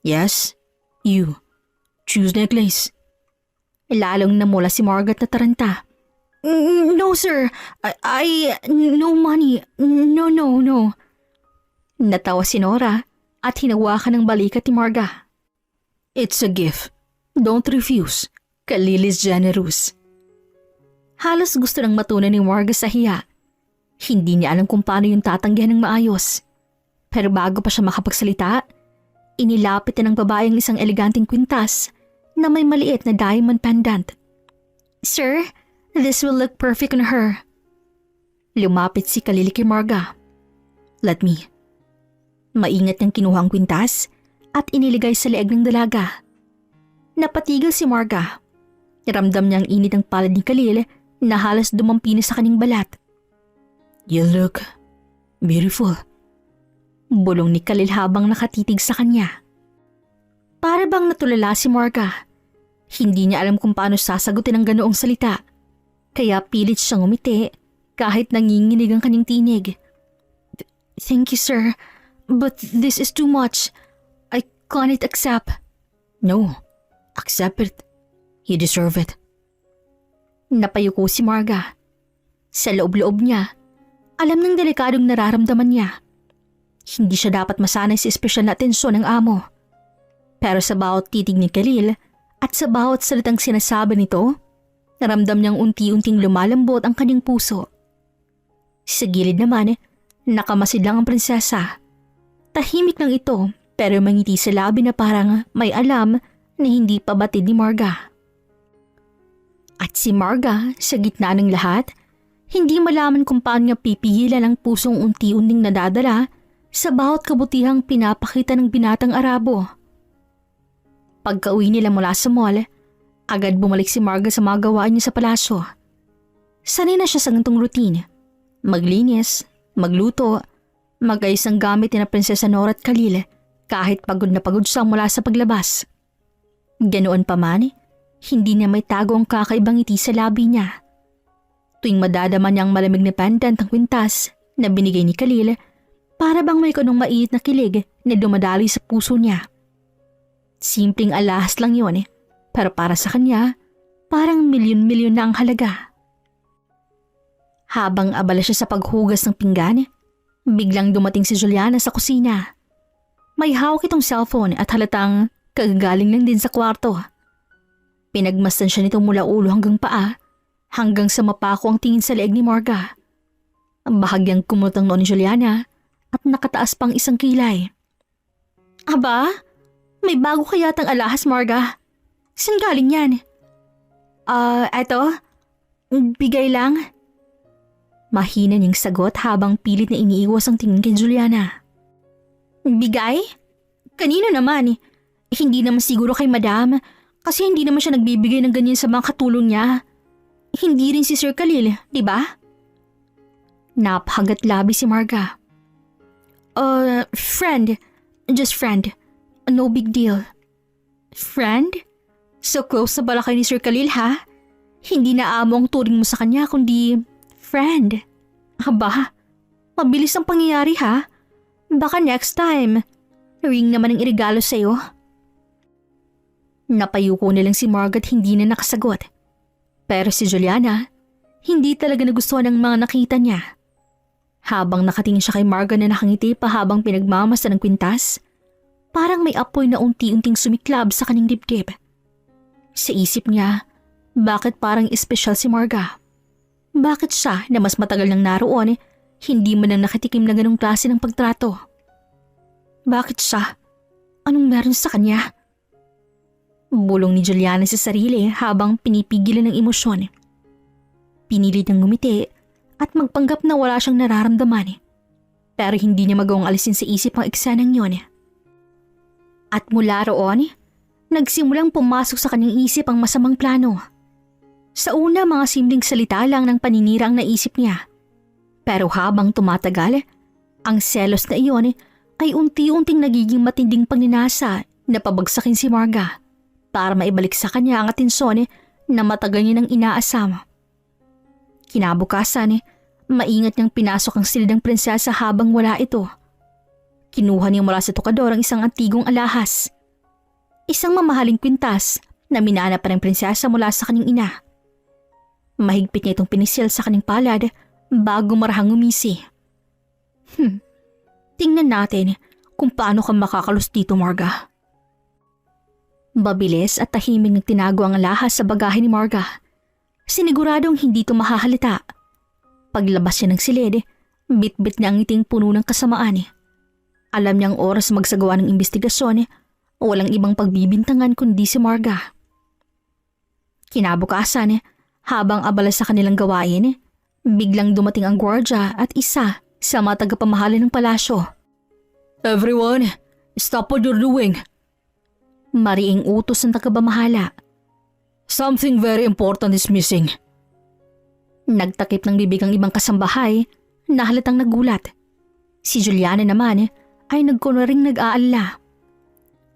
Yes, you. Choose necklace. Lalong namula si Marga at nataranta. No sir, no money, no. Natawa si Nora at hinawakan ng balikat ni Marga. It's a gift. Don't refuse. Khalil is generous. Halos gusto nang matunan ni Marga sa hiya. Hindi niya alam kung paano yung tatanggihan ng maayos. Pero bago pa siya makapagsalita, inilapit na ng babae ang isang eleganteng kwintas na may maliit na diamond pendant. Sir, this will look perfect on her. Lumapit si Khalil kay Marga. Let me. Maingat niyang kinuha ang kwintas at iniligay sa leeg ng dalaga. Napatigil si Marga. Ramdam niya ang init ng palad ni Khalil na halos dumampi na sa kanyang balat. You look beautiful. Bulong ni Khalil habang nakatitig sa kanya. Para bang natulala si Marga. Hindi niya alam kung paano sasagutin ang ganoong salita. Kaya pilit siyang umiti kahit nanginginig ang kanyang tinig. Thank you sir, but this is too much. I can't accept. No, accept it. You deserve it. Napayuko si Marga. Sa loob-loob niya, alam ng delikadong nararamdaman niya. Hindi siya dapat masanay sa espesyal na atensyon ng amo. Pero sa bawat titig ni Khalil at sa bawat salitang sinasabi nito, naramdam niyang unti-unting lumalambot ang kanyang puso. Sa gilid naman, nakamasid lang ang prinsesa. Tahimik lang ito pero mangiti sa labi na parang may alam na hindi pa batid ni Marga. At si Marga, sa gitna ng lahat, hindi malaman kung paano niya pipigilan ang pusong unti-unting nadadala sa bawat kabutihang pinapakita ng binatang Arabo. Pagka-uwi nila mula sa mall, agad bumalik si Marga sa mga gawain niya sa palasyo. Sanay na siya sa ganitong routine. Maglinis, magluto, mag-ayos ng gamit ni na Prinsesa Nora at Khalil kahit pagod na pagod siya mula sa paglabas. Ganoon pa man, hindi niya may tago ang kakaibang ngiti sa labi niya. Tuwing madadama niya ang malamig na pendant ng kwintas na binigay ni Khalil, para bang may kanong mainit na kilig na dumadaloy sa puso niya. Simpleng alahas lang yun pero para sa kanya, parang milyon-milyon na ang halaga. Habang abala siya sa paghugas ng pinggan, biglang dumating si Juliana sa kusina. May hawak itong cellphone at halatang kagagaling lang din sa kwarto. Pinagmasdan siya nito mula ulo hanggang paa, hanggang sa mapako ang tingin sa leeg ni Marga. Ang bahagyang kumutang noon ni Juliana at nakataas pang isang kilay. Aba, may bago kayatang alahas, Marga. Saan galing yan? Eto, bigay lang. Mahina niyang sagot habang pilit na iniiwas ang tingin kay Juliana. Bigay? Kanino naman? Hindi naman siguro kay Madam kasi hindi naman siya nagbibigay ng ganyan sa mga katulong niya. Hindi rin si Sir Khalil, di ba? Napahagat labi si Marga. Friend. Just friend. No big deal. Friend? So close na bala kayo ni Sir Khalil ha? Hindi na amo ang turing mo sa kanya kundi friend. Aba, mabilis ang pangyayari ha? Baka next time, ring naman ang irigalo sa'yo. Napayuko na lang si Margaret, hindi na nakasagot. Pero si Juliana, hindi talaga nagustuhan ng mga nakita niya. Habang nakatingin siya kay Marga na nakangiti pa habang pinagmamasa ng kwintas, parang may apoy na unti-unting sumiklab sa kanyang dibdib. Sa isip niya, bakit parang espesyal si Marga? Bakit siya na mas matagal nang naroon, hindi man lang nakatikim na ganong klase ng pagtrato? Bakit siya? Anong meron sa kanya? Bulong ni Juliana sa sarili habang pinipigilan ng emosyon. Pinilit niyang ngumiti at magpanggap na wala siyang nararamdaman. Pero hindi niya magawang alisin sa isip ang eksenang yun. At mula roon, nagsimulang pumasok sa kanyang isip ang masamang plano. Sa una, mga simpleng salita lang ng paninira ang naisip niya. Pero habang tumatagal, ang selos na iyon ay unti-unting nagiging matinding pagninasa na pabagsakin si Marga para maibalik sa kanya ang atensyon na matagal niya nang inaasam. Kinabukasan, maingat niyang pinasok ang silid ng prinsesa habang wala ito. Kinuha niya mula sa tukador ang isang antigong alahas. Isang mamahaling kwintas na minana pa ng prinsesa mula sa kanyang ina. Mahigpit niya itong pinisil sa kanyang palad bago marahang umisi. Tingnan natin kung paano ka makakalus dito, Marga. Mabilis at tahimik ng tinago ang alahas sa bagahe ni Marga. Siniguradong hindi ito mahahalita. Paglabas niya ng silid, bit-bit niya ang ngiting puno ng kasamaan. Alam niyang oras magsagawa ng investigasyon, walang ibang pagbibintangan kundi si Marga. Kinabukasan, habang abala sa kanilang gawain, biglang dumating ang gwardya at isa sa mga tagapamahala ng palasyo. Everyone, stop what you're doing. Mariing utos ng tagapamahala. Something very important is missing. Nagtakip ng bibig ang ibang kasambahay na halatang nagulat. Si Juliana naman ay nagkunwaring nag-aalala.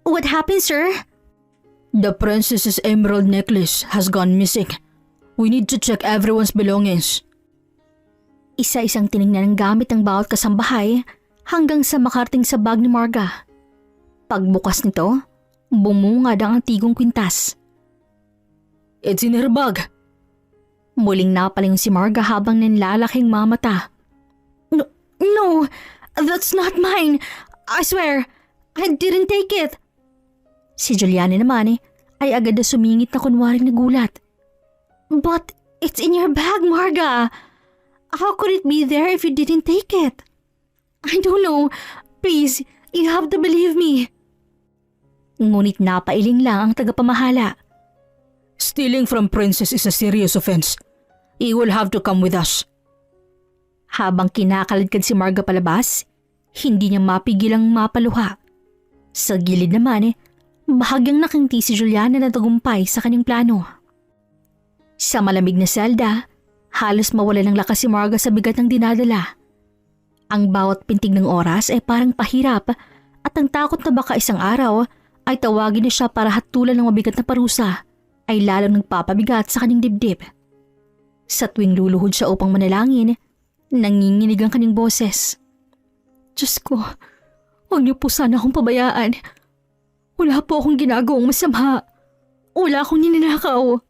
What happened, sir? The princess's emerald necklace has gone missing. We need to check everyone's belongings. Isa-isang tinignan ng gamit ng bawat kasambahay hanggang sa makarating sa bag ni Marga. Pagbukas nito, bumungad ang antigong kwintas. It's in her bag. Muling napalingon si Marga habang nanlalaking mga mata. No, that's not mine. I swear, I didn't take it. Si Juliana naman ay agad na sumingit na kunwaring nagulat. But it's in your bag, Marga. How could it be there if you didn't take it? I don't know. Please, you have to believe me. Ngunit napailing lang ang tagapamahala. Stealing from princess is a serious offense. You will have to come with us. Habang kinakaladkad si Marga palabas, hindi niya mapigilang mapaluha. Sa gilid naman bahagyang nakangiti si Juliana na tagumpay sa kanyang plano. Sa malamig na selda, halos mawala ng lakas si Marga sa bigat ng dinadala. Ang bawat pintig ng oras ay parang pahirap at ang takot na baka isang araw ay tawagin na siya para hatulan ng mabigat na parusa ay lalong nagpapabigat sa kanyang dibdib. Sa tuwing luluhod siya upang manalangin, nanginginig ang kanyang boses. Diyos ko, huwag niyo po sana akong pabayaan. Wala po akong ginagawang masama. Wala akong nininakaw.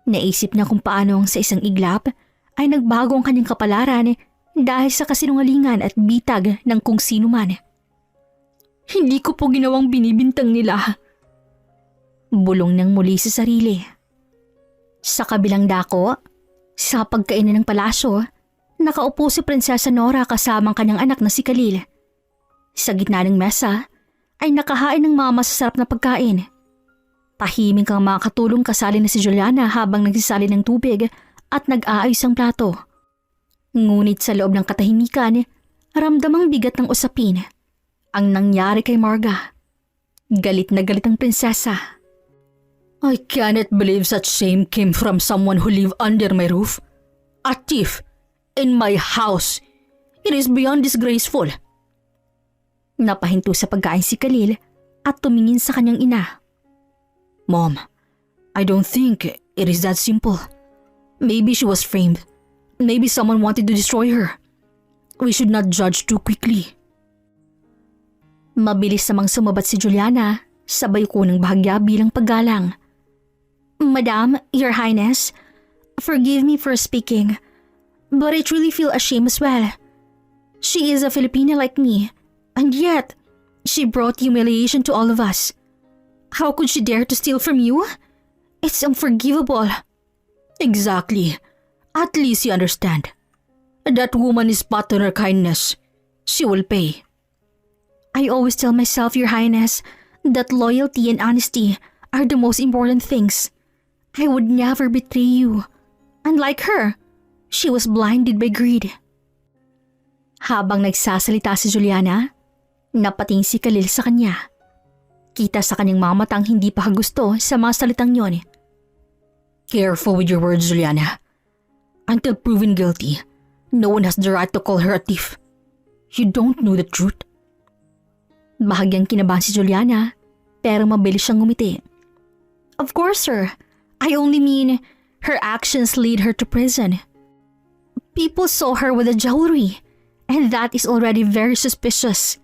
Naisip niya kung paano ang sa isang iglap ay nagbago ang kanyang kapalaran dahil sa kasinungalingan at bitag ng kung sino man. Hindi ko po ginawang binibintang nila. Bulong niyang muli sa sarili. Sa kabilang dako, sa pagkainan ng palasyo, nakaupo si Prinsesa Nora kasama ang kanyang anak na si Khalil. Sa gitna ng mesa ay nakahain ng mga masasarap na pagkain. Tahimik ang mga katulong kasali na si Juliana habang nagsisali ng tubig at nag-aayos ang plato. Ngunit sa loob ng katahimikan, ramdamang bigat ng usapin ang nangyari kay Marga. Galit na galit ang prinsesa. I cannot believe such shame came from someone who lived under my roof. A thief in my house. It is beyond disgraceful. Napahinto sa pagkain si Khalil at tumingin sa kanyang ina. Mom, I don't think it is that simple. Maybe she was framed. Maybe someone wanted to destroy her. We should not judge too quickly. Mabilis namang sumabat si Juliana, sabay ko ng bahagya bilang paggalang. Madam, Your Highness, forgive me for speaking, but I truly feel ashamed as well. She is a Filipina like me, and yet she brought humiliation to all of us. How could she dare to steal from you? It's unforgivable. Exactly. At least you understand. That woman is part of her kindness. She will pay. I always tell myself, Your Highness, that loyalty and honesty are the most important things. I would never betray you. Unlike her, she was blinded by greed. Habang nagsasalita si Juliana, napating si Khalil sa kanya. Kita sa kanyang mga matang hindi pa gusto sa mga salitang yon. Careful with your words, Juliana. Until proven guilty, no one has the right to call her a thief. You don't know the truth. Bahagyang kinabahan si Juliana, pero mabilis siyang ngumiti. Of course, sir. I only mean her actions lead her to prison. People saw her with the jewelry, and that is already very suspicious.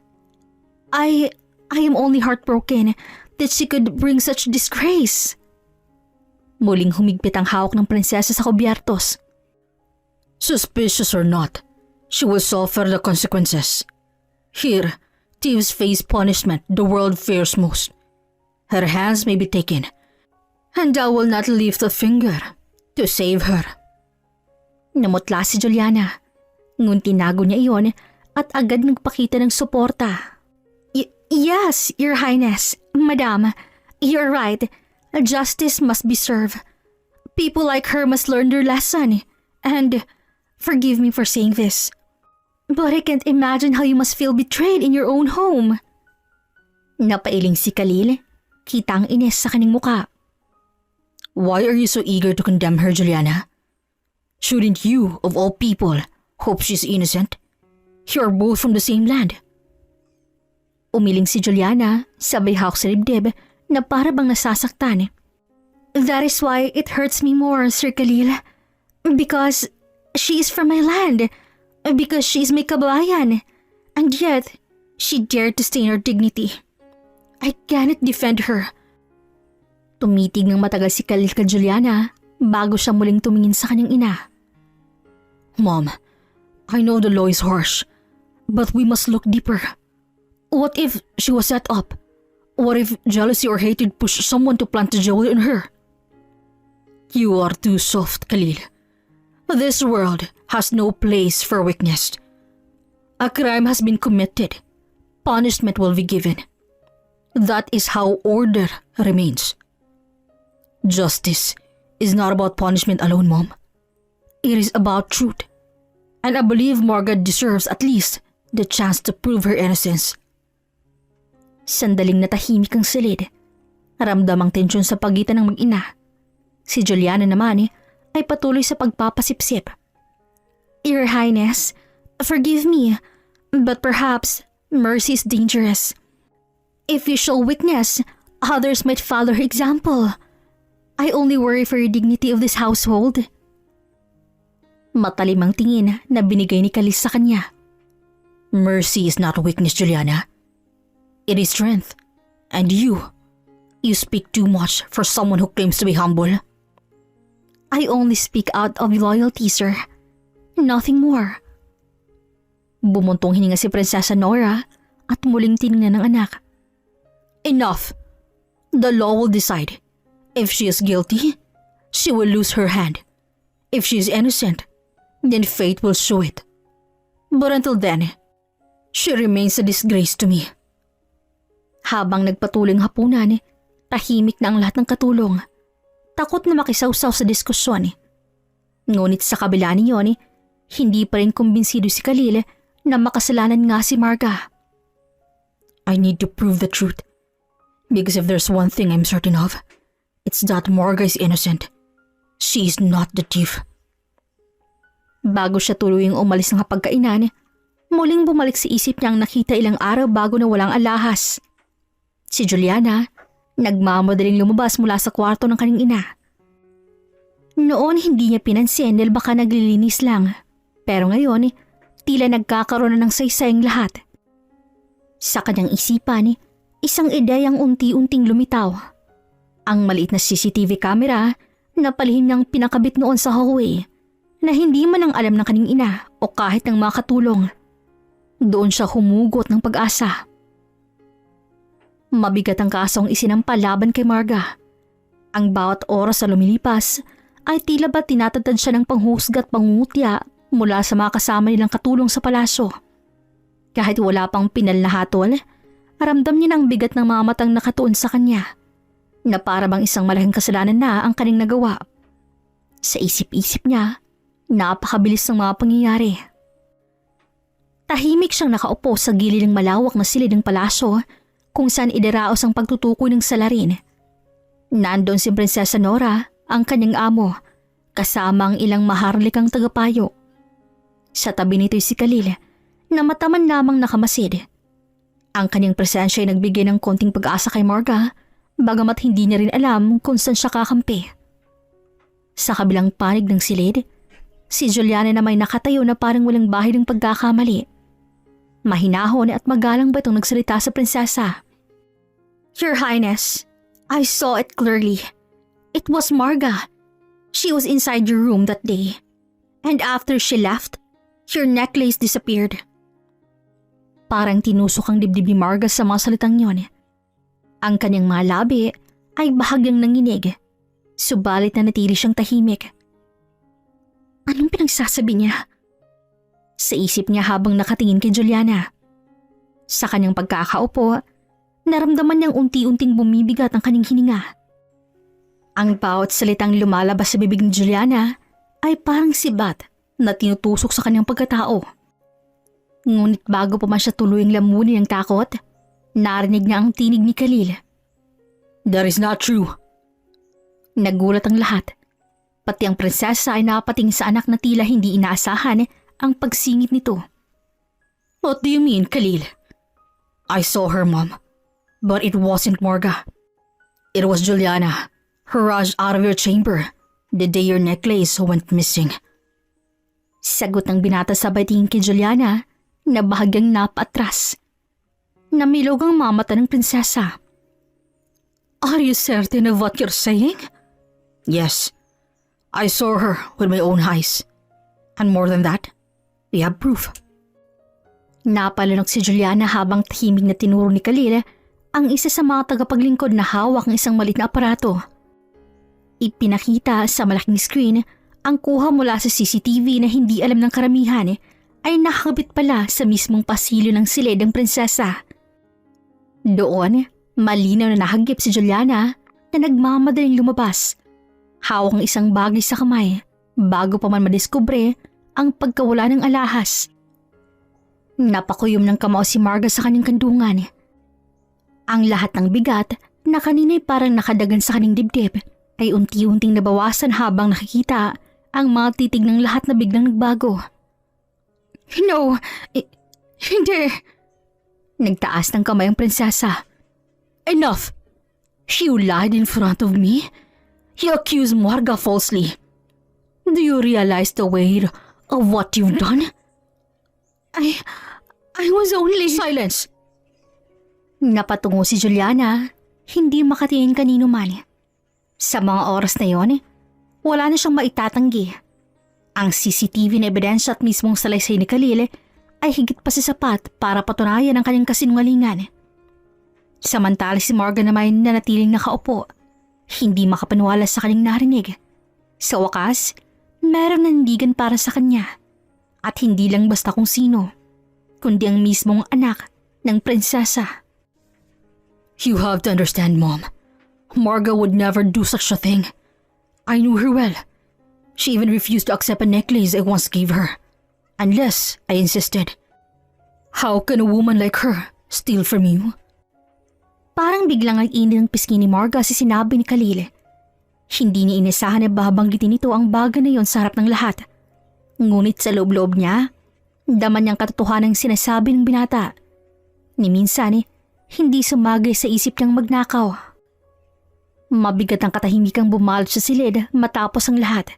I am only heartbroken that she could bring such disgrace. Muling humigpit ang hawak ng prinsesa sa kubyertos. Suspicious or not, she will suffer the consequences. Here, thieves face punishment the world fears most. Her hands may be taken, and I will not lift a finger to save her. Namutla si Juliana. Ngun tinago niya iyon at agad nagpakita ng suporta. Yes, Your Highness, Madam, you're right. Justice must be served. People like her must learn their lesson. And forgive me for saying this, but I can't imagine how you must feel betrayed in your own home. Napailing si Khalil, kita ang ines sa kanyang muka. Why are you so eager to condemn her, Juliana? Shouldn't you, of all people, hope she's innocent? You are both from the same land. Umiling si Juliana, sabay hawak sa dibdib na para bang nasasaktan. That is why it hurts me more, Sir Khalil. Because she is from my land. Because she is my kabayan. And yet, she dared to stain her dignity. I cannot defend her. Tumitig ng matagal si Khalil kay Juliana bago siya muling tumingin sa kanyang ina. Mom, I know the law is harsh, but we must look deeper. What if she was set up? What if jealousy or hatred pushed someone to plant a jewel in her? You are too soft, Khalil. This world has no place for weakness. A crime has been committed. Punishment will be given. That is how order remains. Justice is not about punishment alone, Mom. It is about truth. And I believe Margaret deserves at least the chance to prove her innocence. Sandaling natahimik ang silid. Ramdam ang tensyon sa pagitan ng mag-ina. Si Juliana naman ay patuloy sa pagpapasipsip. Your Highness, forgive me, but perhaps mercy is dangerous. If you show weakness, others might follow her example. I only worry for your dignity of this household. Matalim ang tingin na binigay ni Khalil sa kanya. Mercy is not weakness, Juliana. It is strength. And you speak too much for someone who claims to be humble. I only speak out of loyalty, sir. Nothing more. Bumuntong hininga si Prinsesa Nora at muling tiningnan ng anak. Enough! The law will decide. If she is guilty, she will lose her hand. If she is innocent, then fate will show it. But until then, she remains a disgrace to me. Habang nagpatuloy ang hapunan, tahimik na ang lahat ng katulong. Takot na makisawsaw sa diskusyon. Ngunit sa kabila niyon, hindi pa rin kumbinsido si Khalil na makasalanan nga si Marga. I need to prove the truth. Because if there's one thing I'm certain of, it's that Marga is innocent. She is not the thief. Bago siya tuluyang umalis ng hapagkainan, Muling bumalik sa isip niya ang nakita ilang araw bago na walang alahas. Si Juliana, nagmamadaling lumabas mula sa kwarto ng kanyang ina. Noon hindi niya pinansin dahil baka naglilinis lang. Pero ngayon, tila nagkakaroon na ng saysayang lahat. Sa kanyang isipan, isang ideyang unti-unting lumitaw. Ang maliit na CCTV camera na palihim niyang pinakabit noon sa hallway na hindi man ang alam ng kanyang ina o kahit ng makatulong. Doon siya humugot ng pag-asa. Mabigat ang kasong isinampa laban kay Marga. Ang bawat oras na lumilipas ay tila ba tinatatad siya ng panghusga at pangungutya mula sa mga kasama nilang katulong sa palasyo. Kahit wala pang pinal na hatol, ramdam niya ng bigat ng mga matang nakatuon sa kanya na para bang isang malaking kasalanan na ang kanyang nagawa. Sa isip-isip niya, napakabilis ng mga pangyayari. Tahimik siyang nakaupo sa gilid ng malawak na silid ng palasyo kung saan idaraos ang pagtutukoy ng salarin. Nandoon si Prinsesa Nora, ang kanyang amo, kasama ang ilang maharlikang tagapayo. Sa tabi nito'y si Khalil, na mataman lamang nakamasid. Ang kanyang presensya ay nagbigay ng konting pag-asa kay Marga, bagamat hindi niya rin alam kung saan siya kakampi. Sa kabilang panig ng silid, si Juliana na may nakatayo na parang walang bahid ng pagkakamali. Mahinahon at magalang ba itong nagsalita sa prinsesa? Your Highness, I saw it clearly. It was Marga. She was inside your room that day. And after she left, your necklace disappeared. Parang tinusok ang dibdib ni Marga sa mga salitang yon. Ang kanyang mga labi ay bahagyang nanginig, subalit na natili siyang tahimik. Anong pinagsasabi niya? Sa isip niya habang nakatingin kay Juliana. Sa kanyang pagkakaupo, naramdaman niyang unti-unting bumibigat ang kanyang hininga. Ang bawat salitang lumalabas sa bibig ni Juliana ay parang sibat na tinutusok sa kanyang pagkatao. Ngunit bago pa man siya tuluyang lamunin ng takot, narinig niya ang tinig ni Khalil. That is not true. Nagulat ang lahat. Pati ang prinsesa ay napating sa anak na tila hindi inaasahan ang pagsingit nito. What do you mean, Khalil? I saw her, Mom. But it wasn't Marga. It was Juliana, who rushed out of your chamber the day your necklace went missing. Sagot ng binata sabay tingin kay Juliana na bahagyang napaatras. Namilog ang mamata ng prinsesa. Are you certain of what you're saying? Yes. I saw her with my own eyes. And more than that, we have proof. Napalunok si Juliana habang tahimik na tinuro ni Khalil ang isa sa mga tagapaglingkod na hawak ng isang maliit na aparato. Ipinakita sa malaking screen ang kuha mula sa CCTV na hindi alam ng karamihan ay nakakabit pala sa mismong pasilyo ng silid ng prinsesa. Doon, malinaw na nahagip si Juliana na nagmamadaling lumabas. Hawak ang isang bagay sa kamay bago pa man madiskubre ang pagkawala ng alahas. Napakuyom ng kamao si Marga sa kanyang kandungan. Ang lahat ng bigat na kanina'y parang nakadagan sa kanyang dibdib ay unti-unting nabawasan habang nakikita ang mga titig ng lahat na biglang nagbago. No, hindi. Nagtaas ng kamay ang prinsesa. Enough! You lied in front of me. You accused Marga falsely. Do you realize the weight of what you've done? I was only... Silence! Napatungo si Juliana, hindi makatingin kanino man. Sa mga oras na yon, wala na siyang maitatanggi. Ang CCTV na ebidensya at mismong salaysay ni Khalil ay higit pa sa sapat para patunayan ang kanyang kasinungalingan. Samantala si Marga naman na natiling nakaupo, hindi makapaniwala sa kanyang narinig. Sa wakas, merong nandigan para sa kanya. At hindi lang basta kung sino, kundi ang mismong anak ng prinsesa. You have to understand, Mom. Marga would never do such a thing. I knew her well. She even refused to accept a necklace I once gave her. Unless I insisted. How can a woman like her steal from you? Parang biglang nag-init ng pisngi ni Marga sa sinabi ni Khalil. Hindi niya inasahan na babanggitin nito ang bagay na yon sa harap ng lahat. Ngunit sa loob-loob niya, Daman niyang katotohanan ng sinasabi ng binata. Ni minsan hindi sumagay sa isip niyang magnakaw. Mabigat ang katahimikang bumalot sa silid matapos ang lahat.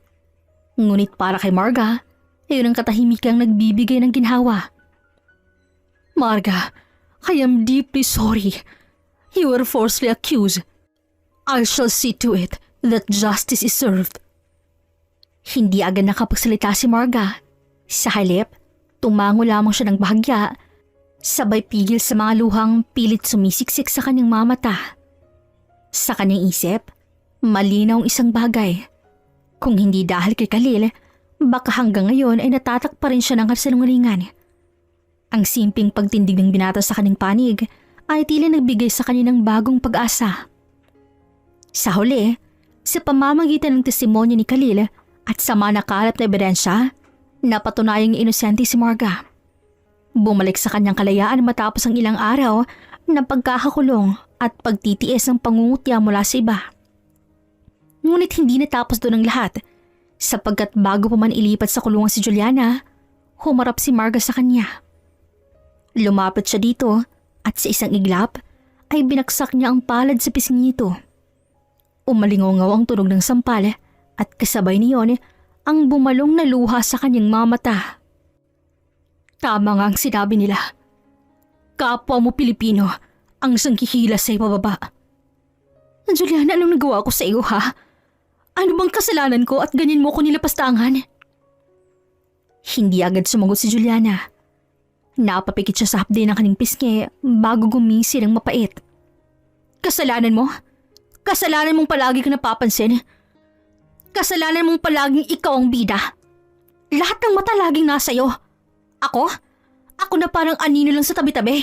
Ngunit para kay Marga, ayun ang katahimikang nagbibigay ng ginhawa. Marga, I am deeply sorry. You were falsely accused. I shall see to it that justice is served. Hindi agad nakapagsalita si Marga. Sa halip, tumango lamang siya ng bahagya, sabay pigil sa mga luhang pilit sumisiksik sa kanyang mamata. Sa kanyang isip, malinaw ang isang bagay. Kung hindi dahil kay Khalil, baka hanggang ngayon ay natatak pa rin siya ng kasalungalingan. Ang simpleng pagtindig ng binata sa kanyang panig ay tila nagbigay sa kanya ng bagong pag-asa. Sa huli, sa pamamagitan ng testimonya ni Khalil at sa mga nakalap na ebidensya, napatunayang inosente si Marga. Bumalik sa kanyang kalayaan matapos ang ilang araw ng pagkakakulong at pagtitiis ng pangungutya mula sa iba. Ngunit hindi natapos doon ang lahat, sapagkat bago pa man ilipat sa kulungan si Juliana, humarap si Marga sa kanya. Lumapit siya dito at sa isang iglap ay binaksak niya ang palad sa pisngi nito. Umalingaw ang tunog ng sampal at kasabay niyon ang bumalong na luha sa kanyang mga mata. Tama nga ang sinabi nila. Kapwa mo Pilipino ang sangkihila sa ibababa. Juliana, anong nagawa ko sa iyo ha? Ano bang kasalanan ko at ganyan mo ko nilapastangan? Hindi agad sumagot si Juliana. Napapikit siya sa hapde ng kanyang pisngi bago gumisi ng mapait. Kasalanan mo? Kasalanan mong palagi ka napapansin. Kasalanan mong palaging ikaw ang bida. Lahat ng mata laging nasa iyo. Ako? Ako na parang anino lang sa tabi-tabi.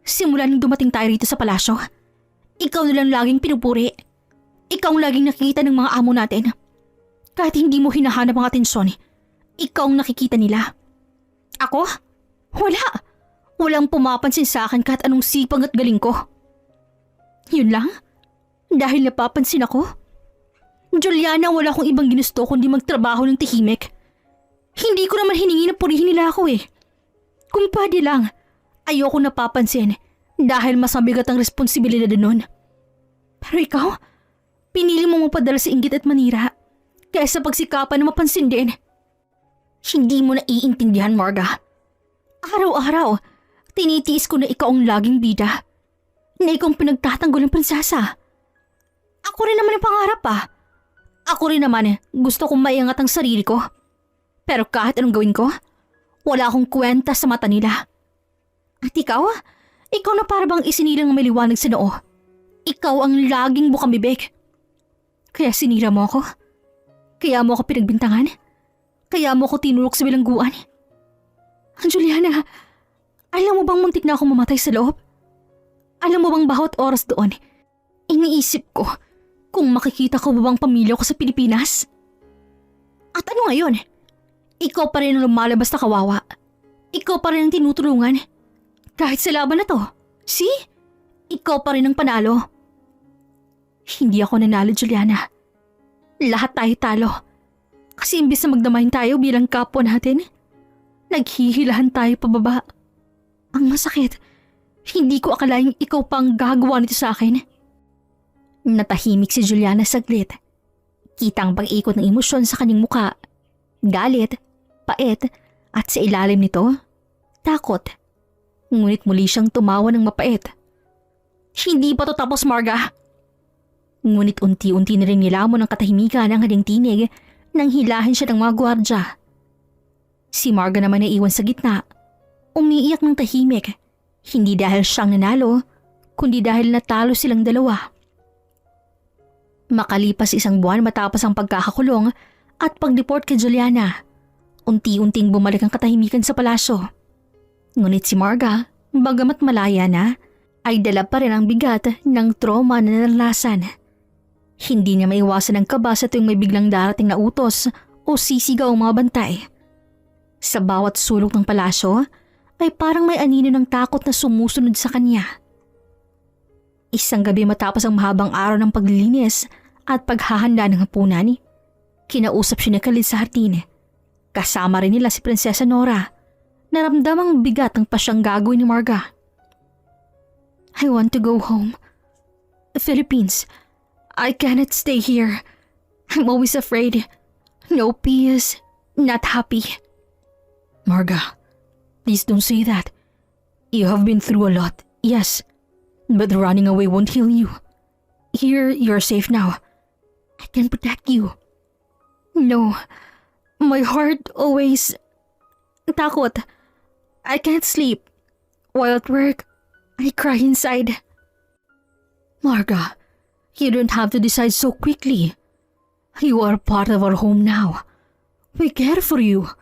Simula nang dumating tayo rito sa palasyo, ikaw na lang laging pinupuri. Ikaw ang laging nakikita ng mga amo natin. Kahit hindi mo hinahanap ang atensyon, ikaw ang nakikita nila. Ako? Wala. Walang pumapansin sa akin kahit anong sipag at galing ko. Yun lang? Dahil napapansin ako? Juliana, wala akong ibang ginusto kundi magtrabaho ng tahimik. Hindi ko naman hiningi na purihin nila ako eh. Kung pwede lang, ayoko napapansin dahil mas mabigat ang responsibilidad nun. Pero ikaw, pinili mo mapadala sa inggit at manira kaysa pagsikapan na mapansin din. Hindi mo na iintindihan, Marga. Araw-araw, tinitiis ko na ikaw ang laging bida. Na ikaw ang pinagtatanggol ng prinsesa. Ako rin naman ang pangarap ah. Ako rin naman gusto kong maiangat ang sarili ko. Pero kahit anong gawin ko, wala akong kwenta sa mata nila. At ikaw na para bang isinilang may liwanag sa noo. Ikaw ang laging bukang bibig. Kaya sinira mo ako. Kaya mo ako pinagbintangan. Kaya mo ako tinulok sa bilangguan. Juliana, alam mo bang muntik na akong mamatay sa loob? Alam mo bang bawat oras doon, iniisip ko kung makikita ko ba bang pamilya ko sa Pilipinas? At ano ngayon? Ikaw pa rin ang lumalabas na kawawa. Ikaw pa rin ang tinutulungan. Kahit sa laban na to. See? Ikaw pa rin ang panalo. Hindi ako nanalo, Juliana. Lahat tayo talo. Kasi imbis na magdamayin tayo bilang kapwa natin, naghihilahan tayo pababa. Ang masakit, hindi ko akalaing ikaw pang gagawa nito sa akin. Natahimik si Juliana saglit. Kitang pag-ikot ng emosyon sa kanyang muka. Galit, pait, at sa ilalim nito, takot. Ngunit muli siyang tumawa ng mapait. Hindi pa to tapos, Marga. Ngunit unti-unti na rin nilamon ng katahimikan ang kanyang tinig nang hilahin siya ng mga gwardya. Si Marga naman ay iwan sa gitna, umiiyak ng tahimik. Hindi dahil siyang nanalo, kundi dahil natalo silang dalawa. Makalipas isang buwan matapos ang pagkakakulong at pag-deport kay Juliana, unti-unting bumalik ang katahimikan sa palasyo. Ngunit si Marga, bagamat malaya na, ay dala pa rin ang bigat ng trauma na naranasan. Hindi niya maiwasan ang kaba sa tuwing may biglang darating na utos o sisigaw ang mga bantay. Sa bawat sulok ng palasyo ay parang may anino ng takot na sumusunod sa kanya. Isang gabi matapos ang mahabang araw ng paglilinis at paghahanda ng hapunan, kinausap siya ni Khalil sa hardin. Kasama rin nila si Prinsesa Nora. Naramdamang bigat ang pasyang gagawin ni Marga. I want to go home. Philippines. I cannot stay here. I'm always afraid. No peace. Not happy. Marga, please don't say that. You have been through a lot, yes. But running away won't heal you. Here, you're safe now. I can protect you. No. My heart always... takot. I can't sleep. While at work, I cry inside. Marga, you don't have to decide so quickly. You are part of our home now. We care for you.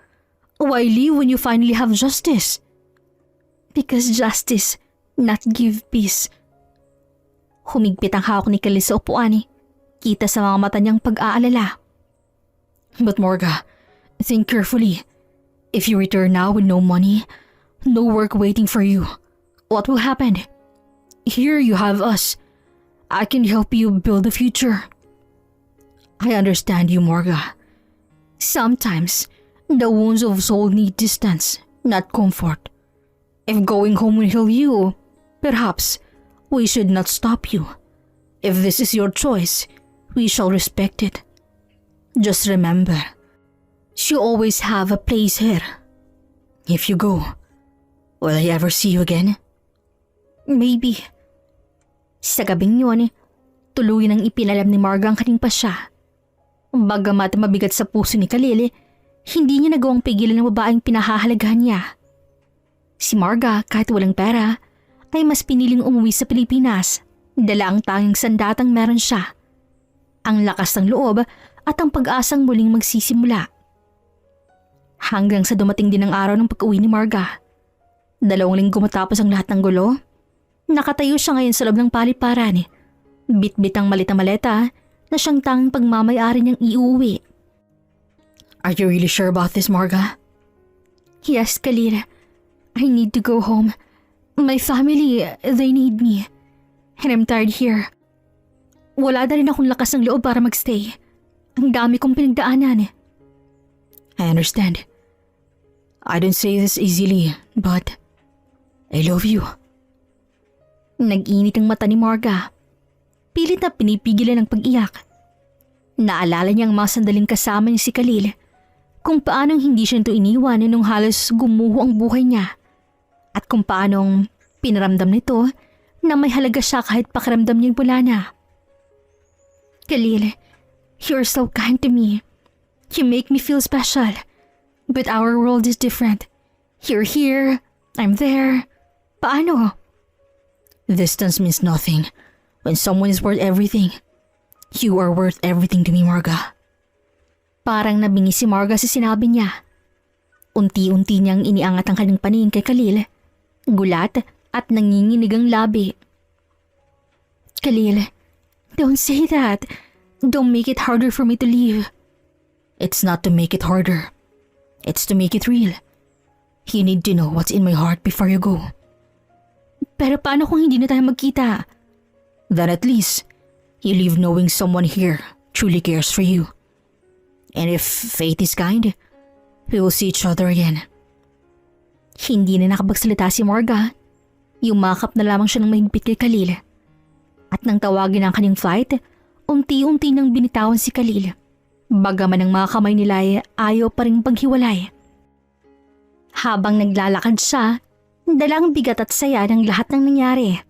Why leave when you finally have justice? Because justice, not give peace. Humigpit ang hawak ni Khalil sa upuan. Kita sa mga mata niyang pag-aalala. But Marga, think carefully. If you return now with no money, no work waiting for you, what will happen? Here you have us. I can help you build a future. I understand you, Marga. Sometimes, the wounds of soul need distance, not comfort. If going home will heal you, perhaps we should not stop you. If this is your choice, we shall respect it. Just remember, you always have a place here. If you go, will I ever see you again? Maybe. Sa gabing yun, tuluyan ang ipinalam ni Marga ang kanyang pasya. Bagamat mabigat sa puso ni Khalil, hindi niya nagawang pigilan ng babaeng pinahahalagahan niya. Si Marga, kahit walang pera, ay mas piniling umuwi sa Pilipinas. Dala ang tanging sandatang meron siya. Ang lakas ng loob at ang pag-asang muling magsisimula. Hanggang sa dumating din ang araw ng pag-uwi ni Marga. 2 linggo matapos ang lahat ng gulo, nakatayo siya ngayon sa loob ng paliparan. Bit-bit ang malit na maleta na siyang tanging pagmamayari niyang iuwi. Are you really sure about this, Marga? Yes, Khalil. I need to go home. My family, they need me. And I'm tired here. Wala na rin akong lakas ng loob para magstay. Ang dami kong pinagdaanan. I understand. I don't say this easily, but I love you. Nag-init ang mata ni Marga. Pilit na pinipigilan ang pag-iyak. Naalala niya ang mga sandaling kasama ni si Khalil, kung paanong hindi siya nito iniwan nung halos gumuho ang buhay niya, at kung paanong pinaramdam nito na may halaga siya kahit pakiramdam niyang wala na. Khalil, you're so kind to me. You make me feel special. But our world is different. You're here, I'm there. Paano? Distance means nothing when someone is worth everything. You are worth everything to me, Marga. Parang nabingi si Marga sa sinabi niya. Unti-unti niyang iniangat ang kanyang paningin kay Khalil. Gulat at nanginginig ang labi. Khalil, don't say that. Don't make it harder for me to leave. It's not to make it harder. It's to make it real. You need to know what's in my heart before you go. Pero paano kung hindi na tayo magkita? Then at least, you leave knowing someone here truly cares for you. And if fate is kind, we will see each other again. Hindi na nakapagsalita si Marga. Yumakap na lamang siya ng mahigpit kay Khalil. At nang tawagin ang kanyang flight, unti-unti nang binitawan si Khalil. Bagaman ang mga kamay nila ay ayaw pa rin paghiwalay. Habang naglalakad siya, dalang bigat at saya ng lahat ng nangyari.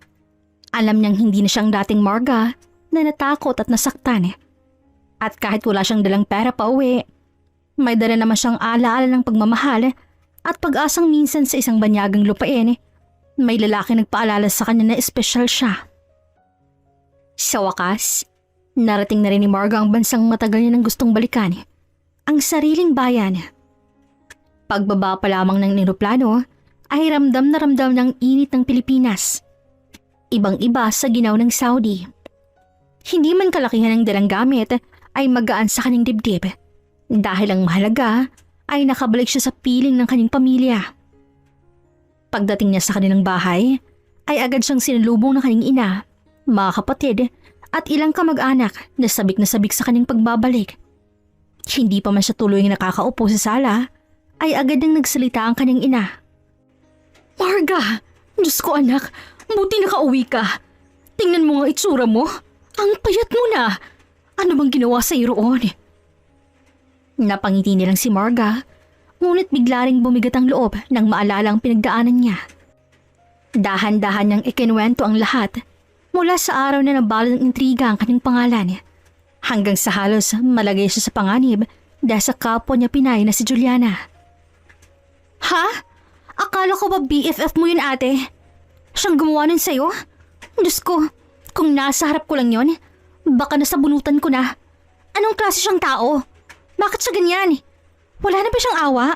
Alam niyang hindi na siyang dating Marga na natakot at nasaktan. At kahit wala siyang dalang pera pa uwi, may dala naman siyang alaala ng pagmamahal at pag-asang minsan sa isang banyagang lupain, may lalaki nagpaalala sa kanya na espesyal siya. Sa wakas, narating na rin ni Marga ang bansang matagal niya nang gustong balikan, ang sariling bayan. Pagbaba pa lamang ng eroplano ay ramdam na ramdam ng init ng Pilipinas. Ibang-iba sa ginaw ng Saudi. Hindi man kalakihan ng dalang gamit ay magaan sa kanyang dibdib dahil ang mahalaga ay nakabalik siya sa piling ng kanyang pamilya. Pagdating niya sa kanilang bahay ay agad siyang sinalubong ng kanyang ina, mga kapatid at ilang kamag-anak na sabik sa kanyang pagbabalik. Hindi pa man siya tuloy nakakaupo sa sala, ay agad nang nagsalita ang kanyang ina. Marga! Diyos ko anak, buti nakauwi ka. Tingnan mo nga itsura mo. Ang payat mo na. Ano bang ginawa sa iyo roon? Napangiti nilang si Marga, ngunit bigla ring bumigat ang loob nang maalala ang pinagdaanan niya. Dahan-dahan niyang ikinuwento ang lahat mula sa araw na nabalot ng intriga ang kanyang pangalan. Hanggang sa halos malagay siya sa panganib dahil sa kapwa niya Pinay na si Juliana. Ha? Akala ko ba BFF mo yun ate? Siyang gumawa nun sa'yo? Diyos ko, kung nasa harap ko lang yon, baka nasabunutan ko na. Anong klase siyang tao? Bakit siya ganyan? Wala na ba siyang awa?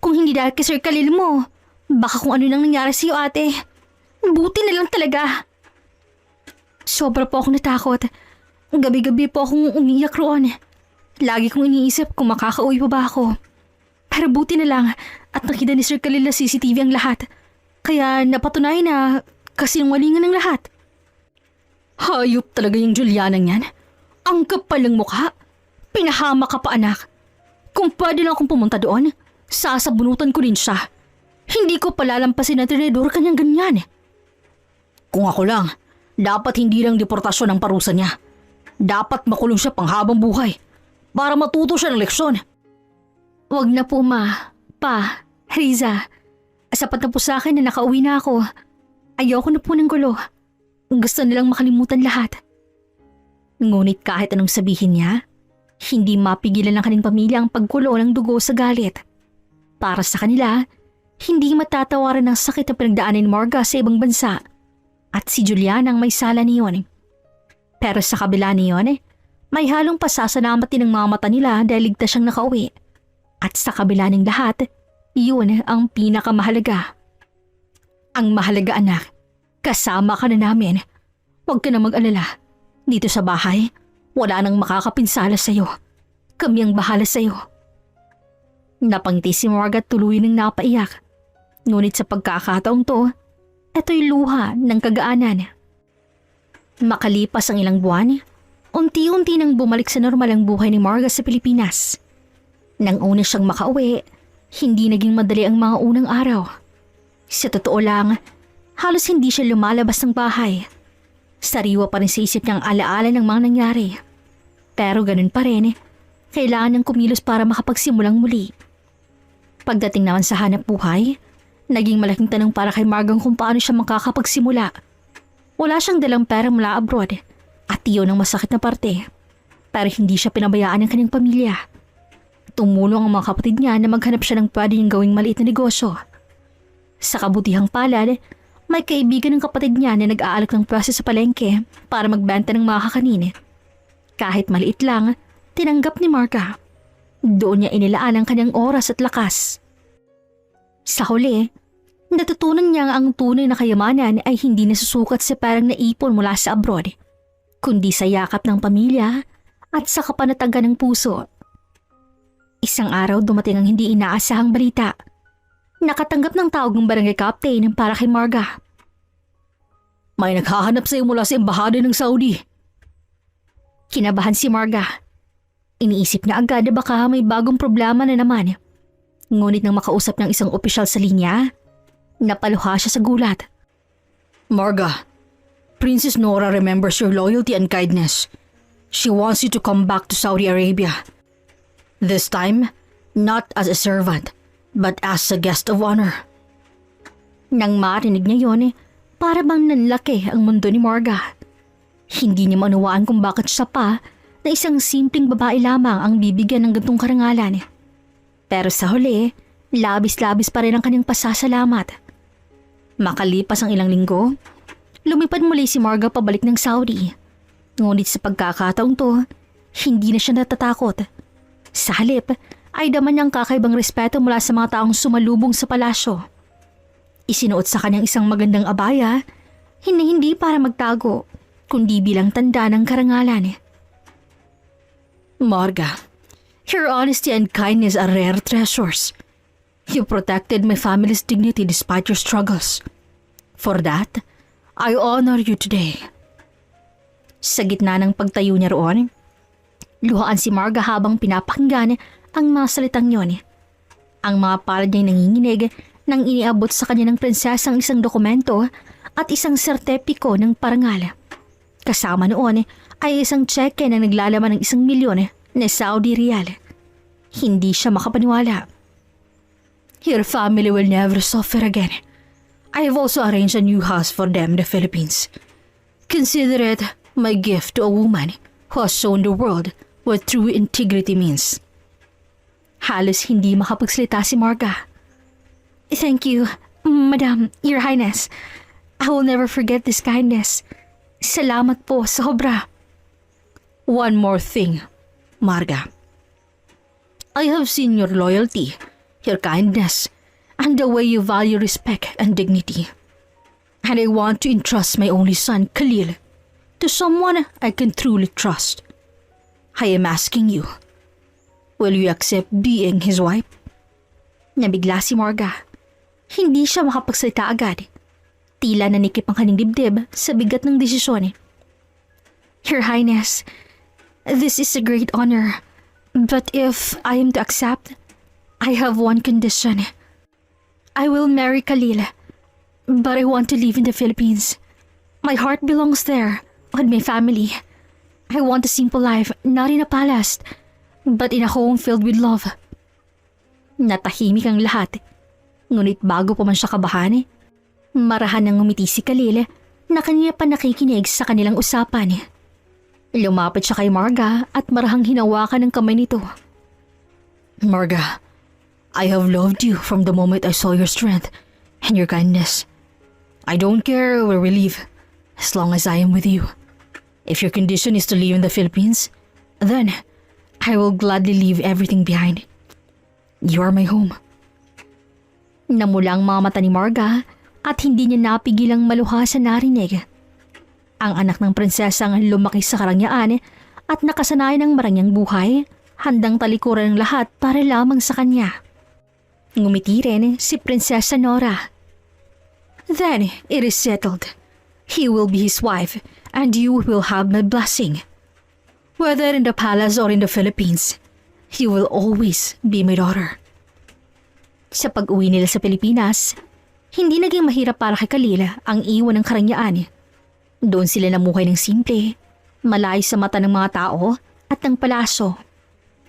Kung hindi dahil kay Sir Khalil mo, baka kung ano nang nangyari sa'yo ate. Buti na lang talaga. Sobra po akong natakot. Gabi-gabi po akong umiiyak roon. Lagi kong iniisip kung makakauwi pa ba ako. Pero buti na lang at nakita ni Sir Khalil na CCTV ang lahat. Kaya napatunay na kasinungalingan ng lahat. Hayop talaga yung Julianang yan. Ang kapal ng mukha. Pinahama ka pa anak. Kung pwede lang akong pumunta doon, sasabunutan ko rin siya. Hindi ko palalampasin na tinidor kanyang ganyan. Kung ako lang, dapat hindi lang deportasyon ang parusa niya. Dapat makulong siya panghabang buhay para matuto siya ng leksyon. Wag na po ma, pa, Riza. Sapat na po sa akin na nakauwi na ako. Ayoko na po ng gulo. Gusto nilang makalimutan lahat. Ngunit kahit anong sabihin niya, hindi mapigilan ng kanyang pamilya ang pagkulo ng dugo sa galit. Para sa kanila, hindi matatawaran ng sakit na pinagdaanan ni Marga sa ibang bansa at si Juliana ang may sala niyon. Pero sa kabila niyon, may halong pasasalamat din ng mga mata nila dahil ligtas siyang nakauwi. At sa kabila ng lahat, yun ang pinakamahalaga. Ang mahalaga anak, kasama ka na namin. Huwag ka na mag-alala. Dito sa bahay, wala nang makakapinsala sa'yo. Kami ang bahala sa'yo. Napangiti si Marga at tuloy nang napaiyak. Ngunit sa pagkakataong to, ito'y luha ng kagaanan. Makalipas ang ilang buwan, unti-unti nang bumalik sa normal ang buhay ni Marga sa Pilipinas. Nang una siyang makauwi, hindi naging madali ang mga unang araw. Sa totoo lang, halos hindi siya lumalabas ng bahay. Sariwa pa rin sa isip niyang alaala ng mga nangyari. Pero ganun pa rin, kailangan niyang kumilos para makapagsimulang muli. Pagdating naman sa hanap buhay, naging malaking tanong para kay Margang kung paano siya makakapagsimula. Wala siyang dalang pera mula abroad at iyon ang masakit na parte. Pero hindi siya pinabayaan ng kanyang pamilya. Tumulong ang mga kapatid niya na maghanap siya ng pwede niyang gawing maliit na negosyo. Sa kabutihang palad, may kaibigan ng kapatid niya na nag-aalok ng pwesto sa palengke para magbenta ng mga kakanin. Kahit maliit lang, tinanggap ni Marga. Doon niya inilaan ang kanyang oras at lakas. Sa huli, natutunan niya ang tunay na kayamanan ay hindi nasusukat sa perang naipon mula sa abroad, kundi sa yakap ng pamilya at sa kapanatagan ng puso. Isang araw dumating ang hindi inaasahang balita. Nakatanggap ng tawag ng barangay captain para kay Marga. May naghahanap sa iyo mula sa embahada ng Saudi. Kinabahan si Marga. Iniisip niya agad na baka may bagong problema na naman. Ngunit nang makausap ng isang opisyal sa linya, napaluha siya sa gulat. Marga, Princess Nora remembers your loyalty and kindness. She wants you to come back to Saudi Arabia. This time, not as a servant, but as a guest of honor. Nang marinig niya yun, para bang nanlaki ang mundo ni Marga. Hindi niya maunawaan kung bakit siya pa na isang simpleng babae lamang ang bibigyan ng gantong karangalan. Pero sa huli, labis-labis pa rin ang kanyang pasasalamat. Makalipas ang ilang linggo, lumipad muli si Marga pabalik ng Saudi. Ngunit sa pagkakataong to, hindi na siya natatakot. Sa halip, ay daman niyang kakaibang respeto mula sa mga taong sumalubong sa palasyo. Isinuot sa kanyang isang magandang abaya, hindi para magtago, kundi bilang tanda ng karangalan. Marga, your honesty and kindness are rare treasures. You protected my family's dignity despite your struggles. For that, I honor you today. Sa gitna ng pagtayo niya roon, Luhaan si Marga habang pinapakinggan ang mga salitang yon. Ang mga palad niya'y nanginginig nang iniabot sa kanya ng prinsesa ang isang dokumento at isang sertipiko ng parangal. Kasama noon ay isang tseke na naglalaman ng 1,000,000 na Saudi Riyal. Hindi siya makapaniwala. Your family will never suffer again. I have also arranged a new house for them in the Philippines. Consider it my gift to a woman who has shown the world what true integrity means. Halos hindi makapagsalita si Marga. Thank you, Madam, Your Highness. I will never forget this kindness. Salamat po, sobra. One more thing, Marga. I have seen your loyalty, your kindness, and the way you value respect and dignity. And I want to entrust my only son, Khalil, to someone I can truly trust. I am asking you, will you accept being his wife? Nabigla si Marga. Hindi siya makapagsalita agad. Tila nanikip ang kanyang dibdib sa bigat ng desisyon. Your Highness, this is a great honor. But if I am to accept, I have one condition. I will marry Khalil, but I want to live in the Philippines. My heart belongs there, with my family. I want a simple life, not in a palace, but in a home filled with love. Natahimik ang lahat. Ngunit bago pa man siya kabahan, marahan nang ngumiti si Khalil na kanya pa nakikinig sa kanilang usapan. Lumapit siya kay Marga at marahang hinawakan ng kamay nito. Marga, I have loved you from the moment I saw your strength and your kindness. I don't care where we live, as long as I am with you. If your condition is to live in the Philippines, then I will gladly leave everything behind. You are my home. Namula ang mga mata ni Marga at hindi niya napigilang maluha sa narinig. Ang anak ng prinsesa ang lumaki sa karangyaan at nakasanayan ng marangyang buhay, handang talikuran ng lahat para lamang sa kanya. Ngumiti rin si Prinsesa Nora. Then it is settled. He will be his wife and you will have my blessing. Whether in the palace or in the Philippines, he will always be my daughter. Sa pag-uwi nila sa Pilipinas, hindi naging mahirap para kay Khalil ang iwan ng karangyaan. Doon sila namuhay ng simple, malayo sa mata ng mga tao at ng palaso.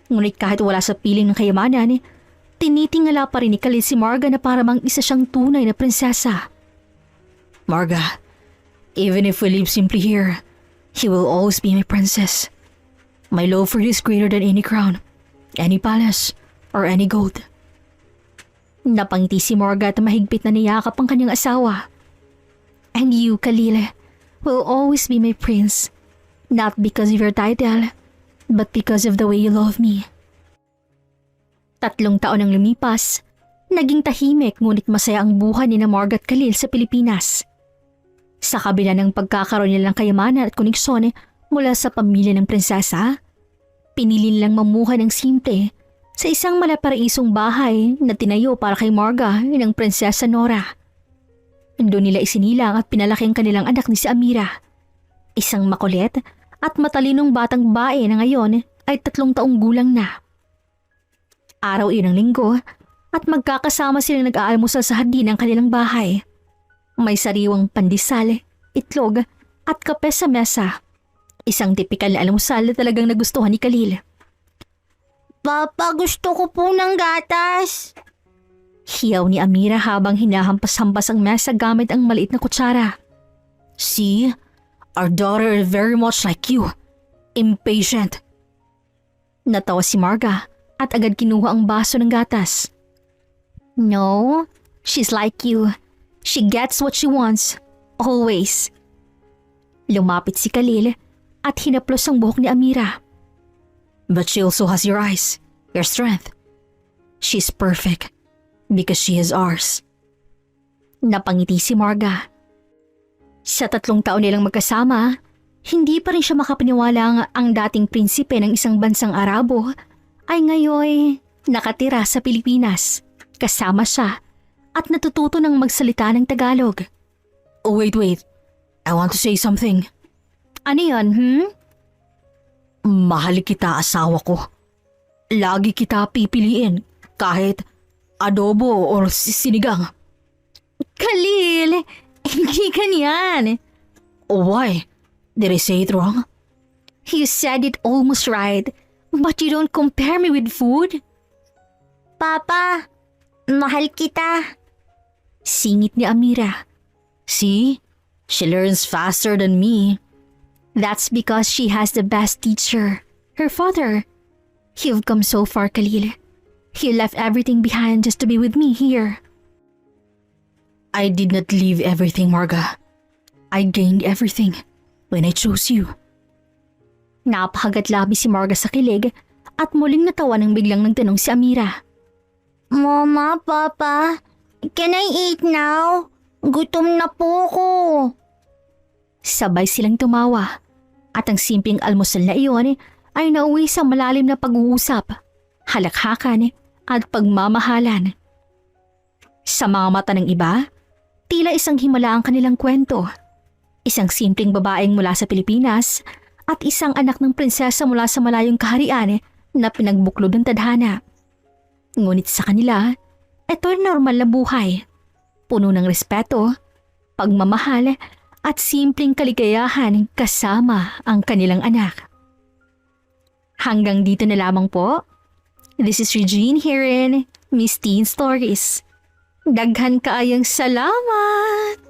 Ngunit kahit wala sa piling ng kayamanan, tinitingala pa rin ni Khalil si Marga na para bang isa siyang tunay na prinsesa. Marga, even if we live simply here, he will always be my princess. My love for you is greater than any crown, any palace, or any gold. Napangiti si Marga at mahigpit na niyakap ang kanyang asawa. And you, Khalil, will always be my prince, not because of your title, but because of the way you love me. 3 taon ang lumipas, naging tahimik ngunit masaya ang buhay ni Marga at Khalil sa Pilipinas. Sa kabila ng pagkakaroon nila ng kayamanan at koneksyon mula sa pamilya ng prinsesa, pinili nilang mamuhay ng simple sa isang malaparaisong bahay na tinayo para kay Marga ng Prinsesa Nora. Doon nila isinilang at pinalaki ang kanilang anak ni si Amira. Isang makulit at matalinong batang bae na ngayon ay 3 taong gulang na. Araw iyon ng linggo at magkakasama silang nag-aalmusal sa hardin ng kanilang bahay. May sariwang pandesal, itlog at kape sa mesa. Isang tipikal na almusal na talagang nagustuhan ni Khalil. Papa, gusto ko po ng gatas. Hiyaw ni Amira habang hinahampas-hampas ang mesa gamit ang maliit na kutsara. See, our daughter is very much like you. Impatient. Natawa si Marga at agad kinuha ang baso ng gatas. No, she's like you. She gets what she wants. Always. Lumapit si Khalil at hinaplos ang buhok ni Amira. But she also has your eyes, your strength. She's perfect because she is ours. Napangiti si Marga. Sa 3 taon nilang magkasama, hindi pa rin siya makapaniwala ang dating prinsipe ng isang bansang Arabo ay ngayon nakatira sa Pilipinas. Kasama siya at natututo ng magsalita ng Tagalog. Oh, wait. I want to say something. Ano yun, Mahal kita, asawa ko. Lagi kita pipiliin kahit adobo or sinigang. Khalil, hindi ganyan. Why? Did I say it wrong? You said it almost right, but you don't compare me with food. Papa, mahal kita. Singit ni Amira. See? She learns faster than me. That's because she has the best teacher, her father. You've come so far, Khalil. You left everything behind just to be with me here. I did not leave everything, Marga. I gained everything when I chose you. Napakagatlabi si Marga sa kilig at muling natawa nang biglang nagtanong si Amira. Mama, Papa, can I eat now? Gutom na po ko. Sabay silang tumawa at ang simpleng almusal na iyon ay nauwi sa malalim na pag-uusap, halakhakan at pagmamahalan. Sa mga mata ng iba, tila isang himala ang kanilang kwento. Isang simpleng babaeng mula sa Pilipinas at isang anak ng prinsesa mula sa malayong kaharian na pinagbuklod ng tadhana. Ngunit sa kanila, ito ay normal na buhay. Puno ng respeto, pagmamahal at simpleng kaligayahan kasama ang kanilang anak. Hanggang dito na lamang po. This is Regine here in Miss Teen Stories. Daghan kaayang salamat!